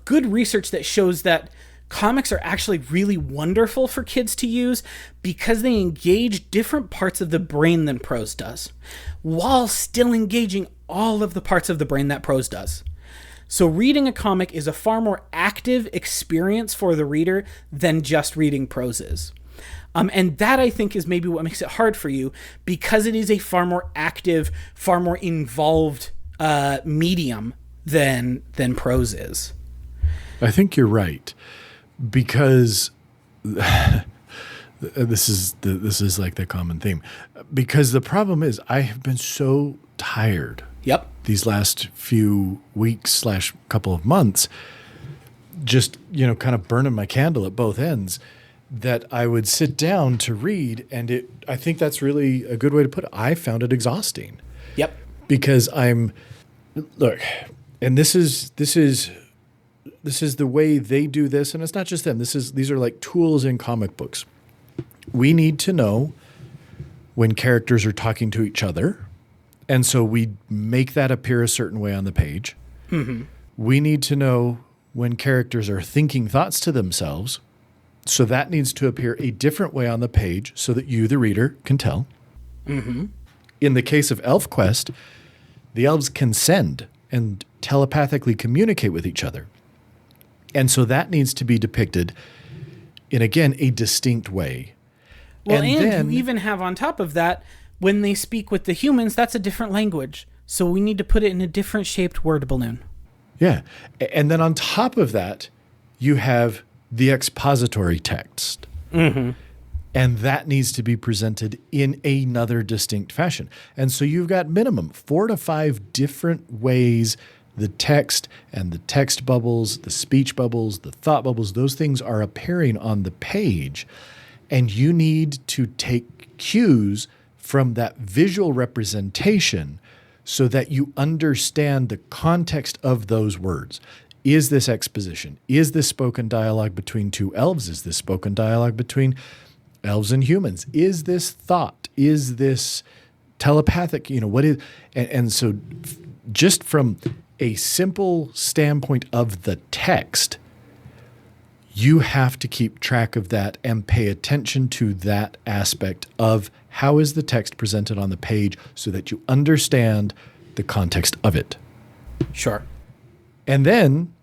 good research that shows that comics are actually really wonderful for kids to use because they engage different parts of the brain than prose does, while still engaging all of the parts of the brain that prose does. So reading a comic is a far more active experience for the reader than just reading prose is. And that, I think, is maybe what makes it hard for you, because it is a far more active, far more involved medium than prose is. I think you're right, because this is like the common theme. Because the problem is I have been so tired. Yep. These last few weeks / couple of months, just, kind of burning my candle at both ends, that I would sit down to read, and I think that's really a good way to put it. I found it exhausting. Yep. Because and this is the way they do this, and it's not just them. These are like tools in comic books. We need to know when characters are talking to each other. And so we make that appear a certain way on the page. Mm-hmm. We need to know when characters are thinking thoughts to themselves. So that needs to appear a different way on the page so that you, the reader, can tell. Mm-hmm. In the case of ElfQuest, the elves can send and telepathically communicate with each other. And so that needs to be depicted in, again, a distinct way. Well, and you even have on top of that, when they speak with the humans, that's a different language. So we need to put it in a different shaped word balloon. Yeah. And then on top of that, you have the expository text. Mm-hmm. And that needs to be presented in another distinct fashion. And so you've got minimum 4 to 5 different ways the text and the text bubbles, the speech bubbles, the thought bubbles, those things are appearing on the page. And you need to take cues from that visual representation so that you understand the context of those words. Is this exposition? Is this spoken dialogue between two elves? Is this spoken dialogue between elves and humans? Is this thought? Is this telepathic? What is? And so just from a simple standpoint of the text, you have to keep track of that and pay attention to that aspect of how is the text presented on the page so that you understand the context of it. Sure. And then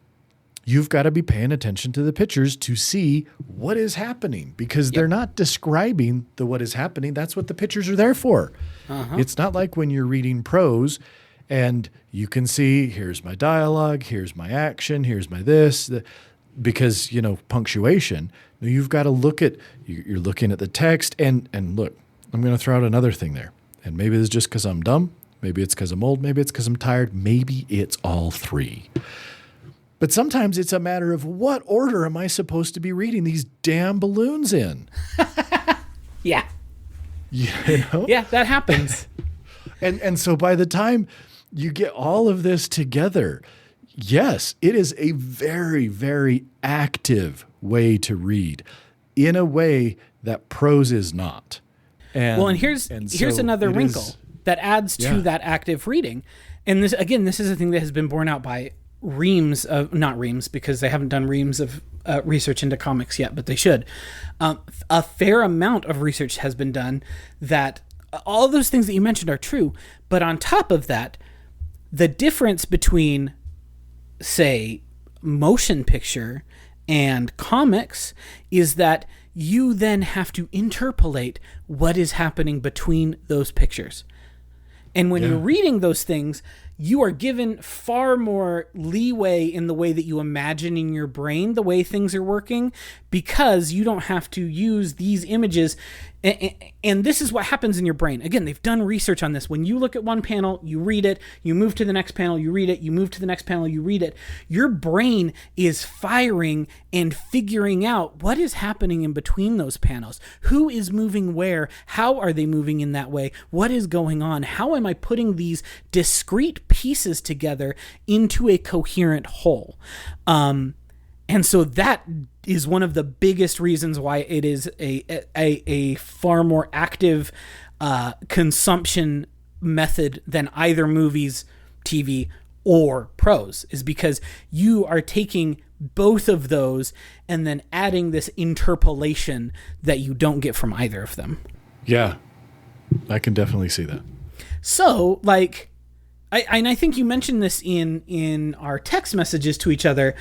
you've got to be paying attention to the pictures to see what is happening, because they're not describing what is happening. That's what the pictures are there for. Uh-huh. It's not like when you're reading prose And you can see, here's my dialogue, here's my action, here's my this, because, punctuation, you've got to look at, you're looking at the text and look, I'm going to throw out another thing there. And maybe it's just because I'm dumb. Maybe it's because I'm old. Maybe it's because I'm tired. Maybe it's all three. But sometimes it's a matter of what order am I supposed to be reading these damn balloons in? Yeah. Yeah, that happens. And so by the time you get all of this together, yes, it is a very, very active way to read in a way that prose is not. And here's another wrinkle that adds to that active reading. And this is a thing that has been borne out by not reams, because they haven't done reams of research into comics yet, but they should. A fair amount of research has been done that all those things that you mentioned are true. But on top of that, the difference between, say, motion picture and comics is that you then have to interpolate what is happening between those pictures. And when you're reading those things, you are given far more leeway in the way that you imagine in your brain the way things are working, because you don't have to use these images. And this is what happens in your brain. Again, they've done research on this. When you look at one panel, you read it, you move to the next panel, you read it, you move to the next panel, you read it. Your brain is firing and figuring out what is happening in between those panels. Who is moving where? How are they moving in that way? What is going on? How am I putting these discrete pieces together into a coherent whole? And so that is one of the biggest reasons why it is a far more active consumption method than either movies, TV, or prose, is because you are taking both of those and then adding this interpolation that you don't get from either of them. Yeah, I can definitely see that. So, I think you mentioned this in our text messages to each other.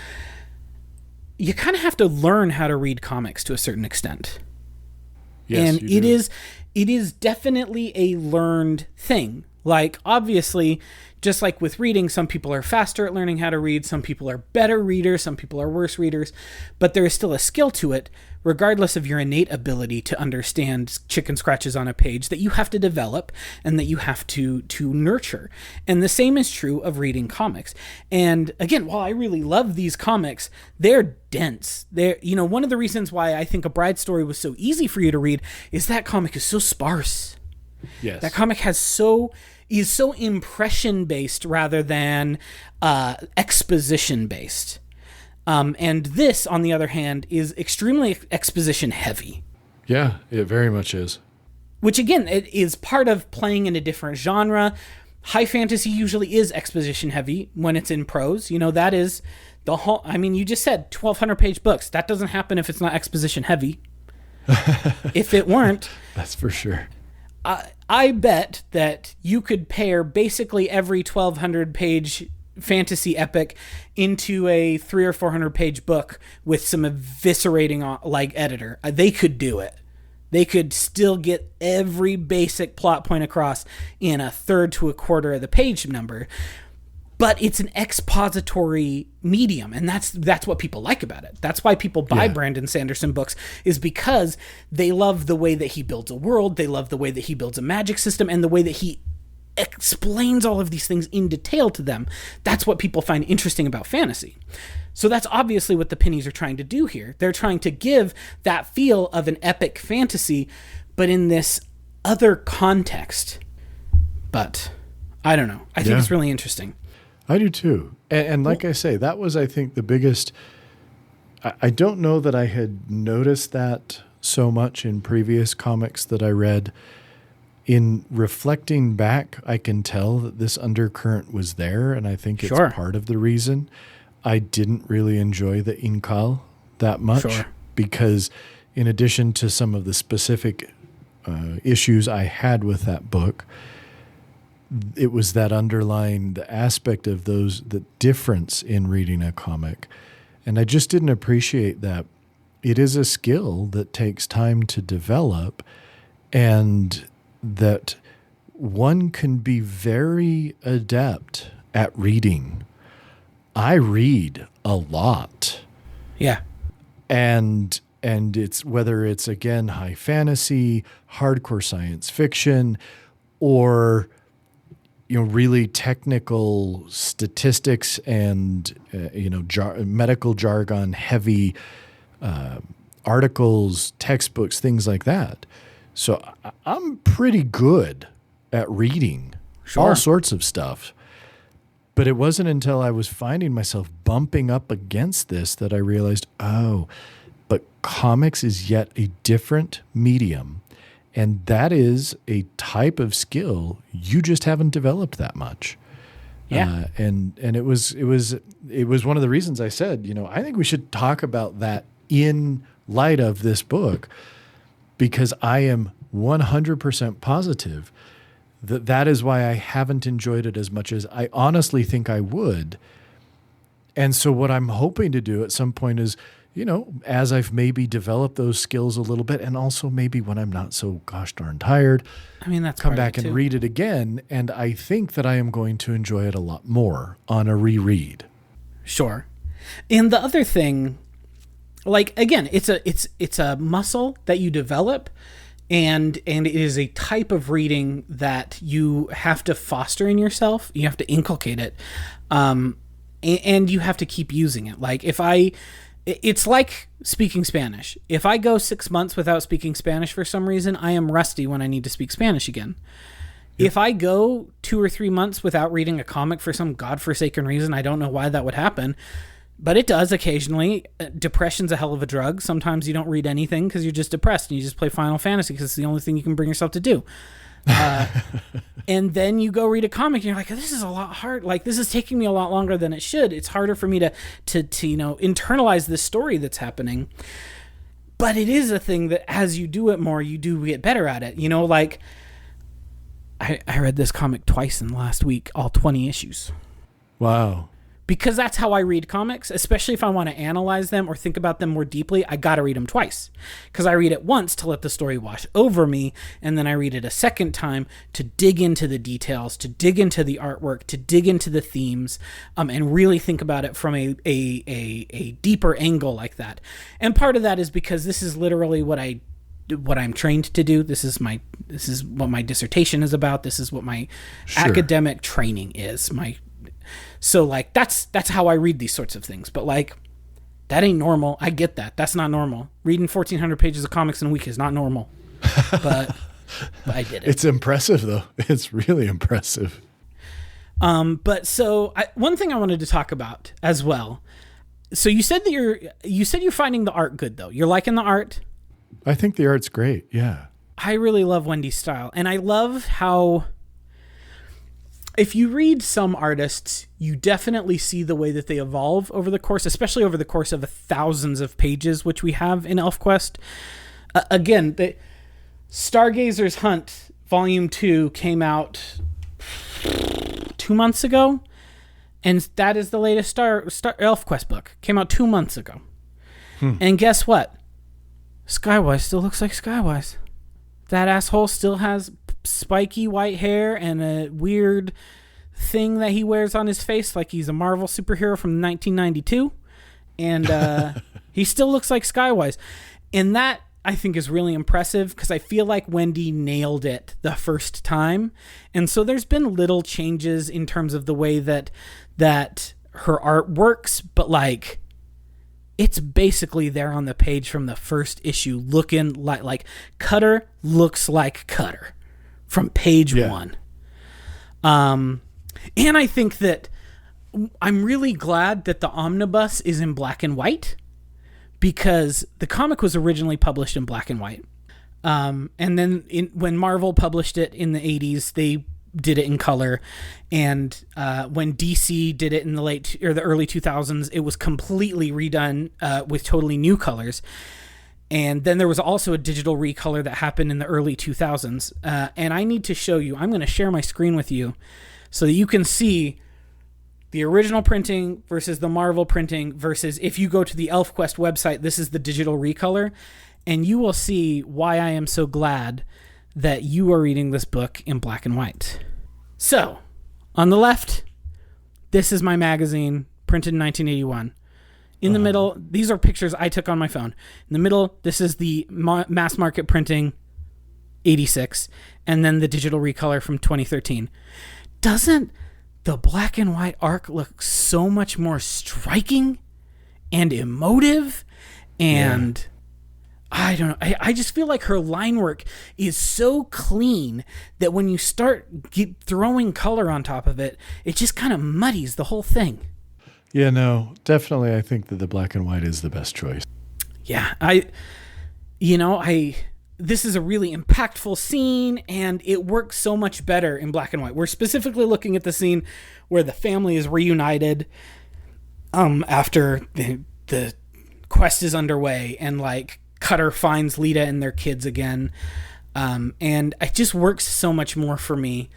You kind of have to learn how to read comics to a certain extent. Yes, and it is definitely a learned thing. Obviously, just like with reading, some people are faster at learning how to read, some people are better readers, some people are worse readers, but there is still a skill to it, regardless of your innate ability to understand chicken scratches on a page, that you have to develop and that you have to nurture. And the same is true of reading comics. And again, while I really love these comics, they're dense. They're, one of the reasons why I think A Bride Story was so easy for you to read is that comic is so sparse. Yes. That comic is so impression based rather than exposition based. And this, on the other hand, is extremely exposition heavy. Yeah, it very much is. Which, again, it is part of playing in a different genre. High fantasy usually is exposition heavy when it's in prose. That is the whole... you just said 1,200-page books. That doesn't happen if it's not exposition heavy. If it weren't... That's for sure. I bet that you could pair basically every 1,200-page fantasy epic into a 300 or 400-page book with some eviscerating editor. They could do it. They could still get every basic plot point across in a third to a quarter of the page number. But it's an expository medium, and that's what people like about it. That's why people buy Brandon Sanderson books, is because they love the way that he builds a world, they love the way that he builds a magic system, and the way that he explains all of these things in detail to them. That's what people find interesting about fantasy. So that's obviously what the Pennies are trying to do here. They're trying to give that feel of an epic fantasy, but in this other context. But I don't know. I think it's really interesting. I do too. And like I say, that was, I think, the biggest... I don't know that I had noticed that so much in previous comics that I read. In reflecting back, I can tell that this undercurrent was there, and I think it's part of the reason I didn't really enjoy the Incal that much. Because in addition to some of the specific issues I had with that book, it was that underlying the aspect of the difference in reading a comic. And I just didn't appreciate that it is a skill that takes time to develop, and that one can be very adept at reading. I read a lot. Yeah. And it's whether it's, again, high fantasy, hardcore science fiction, or really technical statistics and medical jargon heavy articles, textbooks, things like that. So I'm pretty good at reading all sorts of stuff. But it wasn't until I was finding myself bumping up against this that I realized, but comics is yet a different medium. And that is a type of skill you just haven't developed that much. Yeah. And it was one of the reasons I said, I think we should talk about that in light of this book, because I am 100% positive that is why I haven't enjoyed it as much as I honestly think I would. And so what I'm hoping to do at some point is, as I've maybe developed those skills a little bit, and also maybe when I'm not so gosh darn tired, that's come back and read it again. And I think that I am going to enjoy it a lot more on a reread. Sure. And the other thing, again, it's a muscle that you develop, and it is a type of reading that you have to foster in yourself. You have to inculcate it. And you have to keep using it. It's like speaking Spanish. If I go 6 months without speaking Spanish for some reason, I am rusty when I need to speak Spanish again. Yep. If I go 2 or 3 months without reading a comic for some godforsaken reason, I don't know why that would happen, but it does occasionally. Depression's a hell of a drug. Sometimes you don't read anything because you're just depressed and you just play Final Fantasy because it's the only thing you can bring yourself to do. And then you go read a comic and you're like, this is a lot hard. This is taking me a lot longer than it should. It's harder for me to internalize this story that's happening. But it is a thing that as you do it more, you do get better at it. I read this comic twice in the last week, all 20 issues. Wow. Because that's how I read comics, especially if I want to analyze them or think about them more deeply. I got to read them twice, because I read it once to let the story wash over me, and then I read it a second time to dig into the details, to dig into the artwork, to dig into the themes, and really think about it from a deeper angle like that. And part of that is because this is literally what I'm trained to do. This is what my dissertation is about. This is what my academic training is. So that's how I read these sorts of things. But that ain't normal. I get that. That's not normal. Reading 1,400 pages of comics in a week is not normal. But I did it. It's impressive though. It's really impressive. But one thing I wanted to talk about as well. So you said that you're finding the art good though. You're liking the art? I think the art's great. Yeah. I really love Wendy's style, and I love how, if you read some artists, you definitely see the way that they evolve over the course, especially over the course of thousands of pages, which we have in ElfQuest. Again, the Stargazer's Hunt Volume 2 came out 2 months ago, and that is the latest Star ElfQuest book. Came out 2 months ago. And guess what? Skywise still looks like Skywise. That asshole still has spiky white hair and a weird thing that he wears on his face like he's a Marvel superhero from 1992, and he still looks like Skywise. And that, I think, is really impressive, because I feel like Wendy nailed it the first time, and so there's been little changes in terms of the way that her art works, but it's basically there on the page from the first issue, looking like Cutter looks like Cutter from page one. And I think that I'm really glad that the omnibus is in black and white, because the comic was originally published in black and white. And then when Marvel published it in the 80s, they did it in color. And when DC did it in the early 2000s, it was completely redone with totally new colors. And then there was also a digital recolor that happened in the early 2000s. And I need to show you, I'm going to share my screen with you so that you can see the original printing versus the Marvel printing versus, if you go to the ElfQuest website, this is the digital recolor. And you will see why I am so glad that you are reading this book in black and white. So, on the left, this is my magazine, printed in 1981. In the middle, these are pictures I took on my phone. In the middle, this is the mass market printing, 86, and then the digital recolor from 2013. Doesn't the black and white arc look so much more striking and emotive? And I don't know. I just feel like her line work is so clean that when you start throwing color on top of it, it just kind of muddies the whole thing. Yeah, no, definitely. I think that the black and white is the best choice. Yeah, this is a really impactful scene, and it works so much better in black and white. We're specifically looking at the scene where the family is reunited after the quest is underway, and like Cutter finds Lita and their kids again, and it just works so much more for me.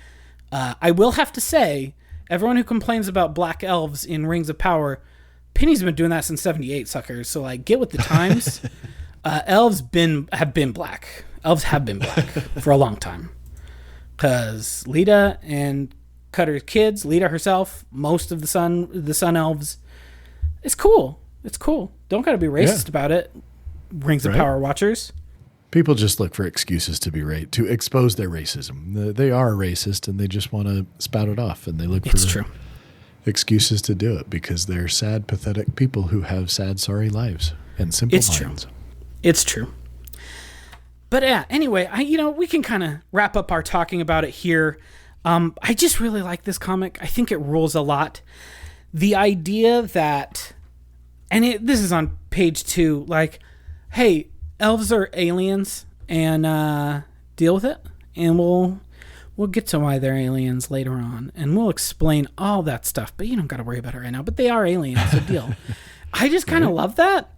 I will have to say, everyone who complains about black elves in Rings of Power, Penny's been doing that since 78, suckers. So like, get with the times. Elves have been black. Elves have been black for a long time. Because Lita and Cutter's kids, Lita herself, most of the sun elves, it's cool. It's cool. Don't gotta be racist about it. Rings of Power watchers. People just look for excuses to expose their racism. They are racist, and they just want to spout it off, and they look for excuses to do it because they're sad, pathetic people who have sad, sorry lives and simple minds. It's true. But yeah, anyway, we can kind of wrap up our talking about it here. I just really like this comic. I think it rules a lot. The idea that, this is on page 2, like, hey, elves are aliens, and deal with it, and we'll get to why they're aliens later on, and we'll explain all that stuff, but you don't got to worry about it right now. But they are aliens, so deal. I just kind of love that.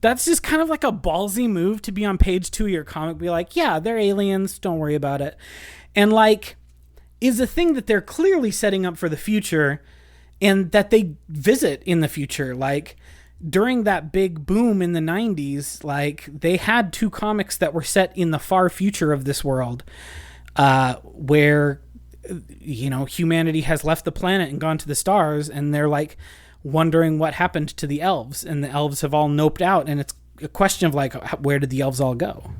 That's just kind of like a ballsy move to be on page 2 of your comic, be like, yeah, they're aliens, don't worry about it. And like, is a thing that they're clearly setting up for the future, and that they visit in the future. Like, during that big boom in the 90s, like, they had 2 comics that were set in the far future of this world, where, humanity has left the planet and gone to the stars, and they're like wondering what happened to the elves, and the elves have all noped out, and it's a question of like, where did the elves all go?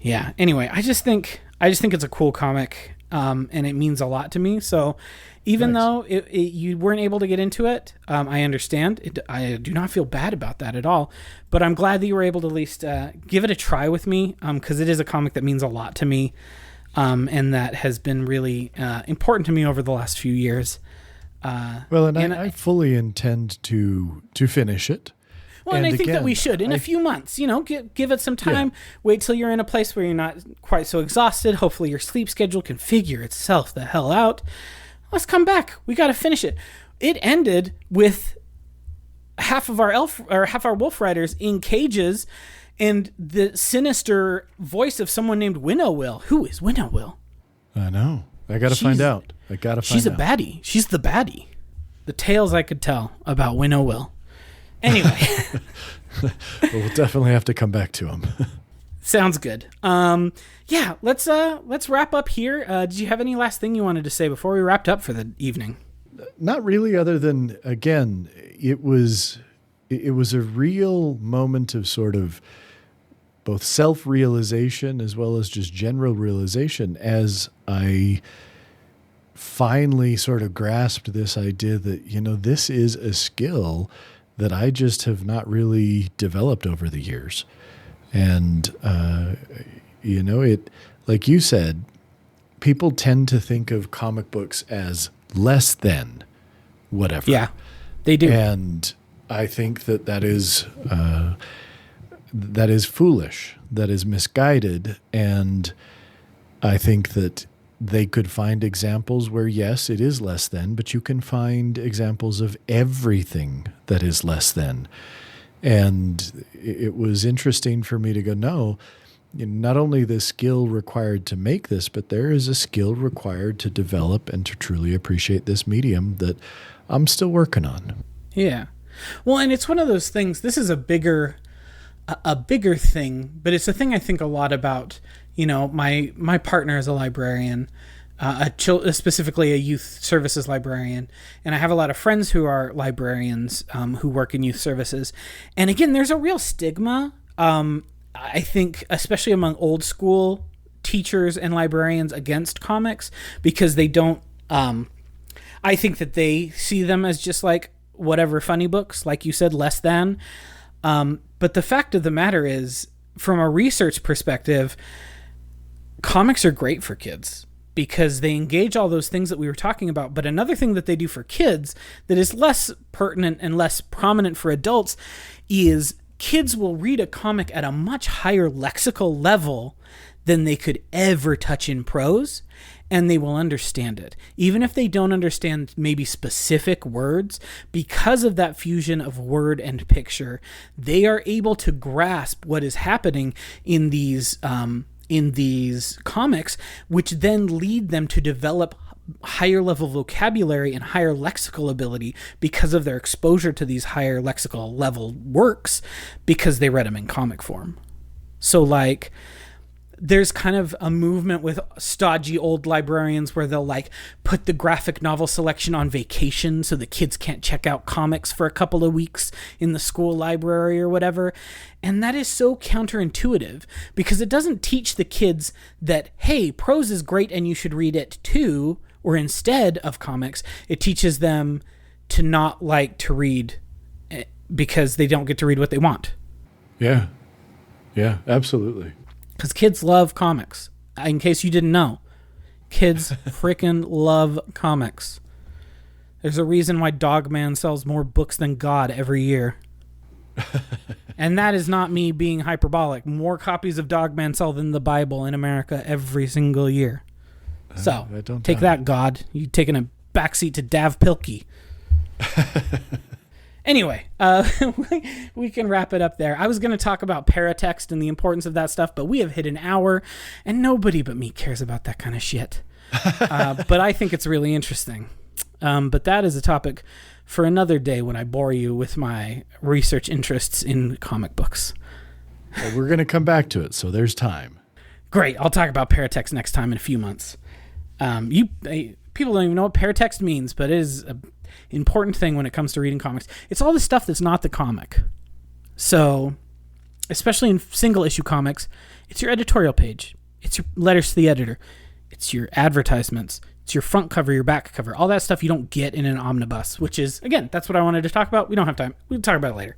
Anyway, I just think it's a cool comic, and it means a lot to me. So even though you weren't able to get into it, I understand. I do not feel bad about that at all, but I'm glad that you were able to at least give it a try with me, because it is a comic that means a lot to me, and that has been really important to me over the last few years. I fully intend to finish it. Well, and I think that we should in a few months, give it some time. Wait till you're in a place where you're not quite so exhausted. Hopefully your sleep schedule can figure itself the hell out. Let's come back. We got to finish it. It ended with half our wolf riders in cages, and the sinister voice of someone named Winnowill. Who is Winnowill? I know. I got to find out. She's a baddie. She's the baddie. The tales I could tell about Winnowill. Anyway. We'll definitely have to come back to him. Sounds good. Let's wrap up here. Did you have any last thing you wanted to say before we wrapped up for the evening? Not really, other than, again, it was a real moment of sort of both self-realization as well as just general realization as I finally sort of grasped this idea that, this is a skill that I just have not really developed over the years. And, it, like you said, people tend to think of comic books as less than whatever. Yeah, they do. And I think that is foolish, that is misguided. And I think that they could find examples where, yes, it is less than, but you can find examples of everything that is less than. And it was interesting for me to go, no, not only the skill required to make this, but there is a skill required to develop and to truly appreciate this medium that I'm still working on. Yeah. Well, and it's one of those things, this is a bigger a bigger thing, but it's a thing I think a lot about. You know, my partner is a librarian, specifically a youth services librarian, and I have a lot of friends who are librarians who work in youth services. And again, there's a real stigma, I think, especially among old school teachers and librarians against comics, because they don't. I think that they see them as just like whatever funny books, like you said, less than. But the fact of the matter is, from a research perspective, comics are great for kids because they engage all those things that we were talking about. But another thing that they do for kids that is less pertinent and less prominent for adults is kids will read a comic at a much higher lexical level than they could ever touch in prose, and they will understand it. Even if they don't understand maybe specific words, because of that fusion of word and picture, they are able to grasp what is happening in these comics, which then lead them to develop higher level vocabulary and higher lexical ability because of their exposure to these higher lexical level works, because they read them in comic form. So like, there's kind of a movement with stodgy old librarians where they'll like put the graphic novel selection on vacation so the kids can't check out comics for a couple of weeks in the school library or whatever. And that is so counterintuitive because it doesn't teach the kids that, hey, prose is great and you should read it too, or instead of comics, it teaches them to not like to read because they don't get to read what they want. Yeah. Yeah, absolutely. Because kids love comics. In case you didn't know, kids freaking love comics. There's a reason why Dogman sells more books than God every year. And that is not me being hyperbolic. More copies of Dogman sell than the Bible in America every single year. So, take that, God. You taking a backseat to Dav Pilkey. Anyway, we can wrap it up there. I was going to talk about paratext and the importance of that stuff, but we have hit an hour, and nobody but me cares about that kind of shit. But I think it's really interesting. But that is a topic for another day when I bore you with my research interests in comic books. Well, we're going to come back to it, so there's time. Great. I'll talk about paratext next time in a few months. People don't even know what paratext means, but it is an important thing when it comes to reading comics. It's all the stuff that's not the comic. So, especially in single issue comics, it's your editorial page. It's your letters to the editor. It's your advertisements. It's your front cover, your back cover. All that stuff you don't get in an omnibus, which is, again, that's what I wanted to talk about. We don't have time. We'll talk about it later.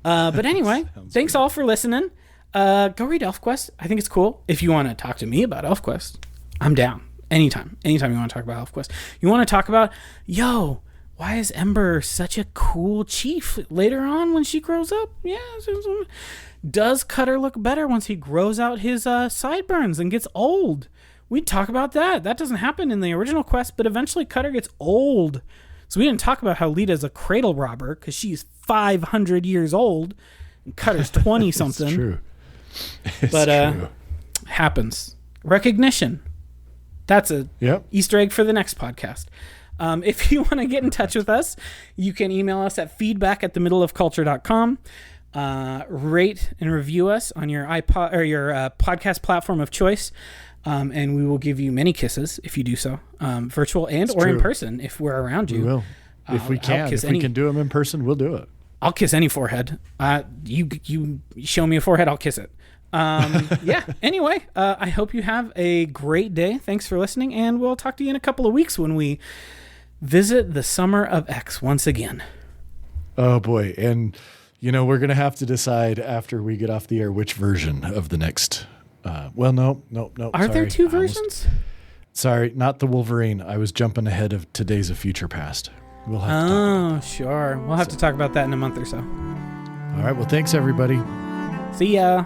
But anyway, thanks all for listening. Go read ElfQuest. I think it's cool. If you want to talk to me about ElfQuest, I'm down. Anytime you want to talk about ElfQuest. You want to talk about, why is Ember such a cool chief later on when she grows up? Yeah. Does Cutter look better once he grows out his sideburns and gets old? We'd talk about that. That doesn't happen in the original quest, but eventually Cutter gets old. So we didn't talk about how Lita's a cradle robber because she's 500 years old and Cutter's 20-something. It's true. But true. Happens. Recognition. That's a Easter egg for the next podcast. If you want to get in touch with us, you can email us at feedback@themiddleofculture.com. Rate and review us on your iPod or your podcast platform of choice, and we will give you many kisses if you do so, virtual and or in person if we're around you. We will. If we can do them in person, we'll do it. I'll kiss any forehead. You show me a forehead, I'll kiss it. Anyway, I hope you have a great day. Thanks for listening, and we'll talk to you in a couple of weeks when we visit the Summer of X once again. Oh boy. And we're going to have to decide after we get off the air which version of the next no. Are there two versions? Sorry, not the Wolverine. I was jumping ahead of Today's a Future Past. We'll have to talk about that. Sure. We'll have to talk about that in a month or so. All right, well, thanks everybody. See ya.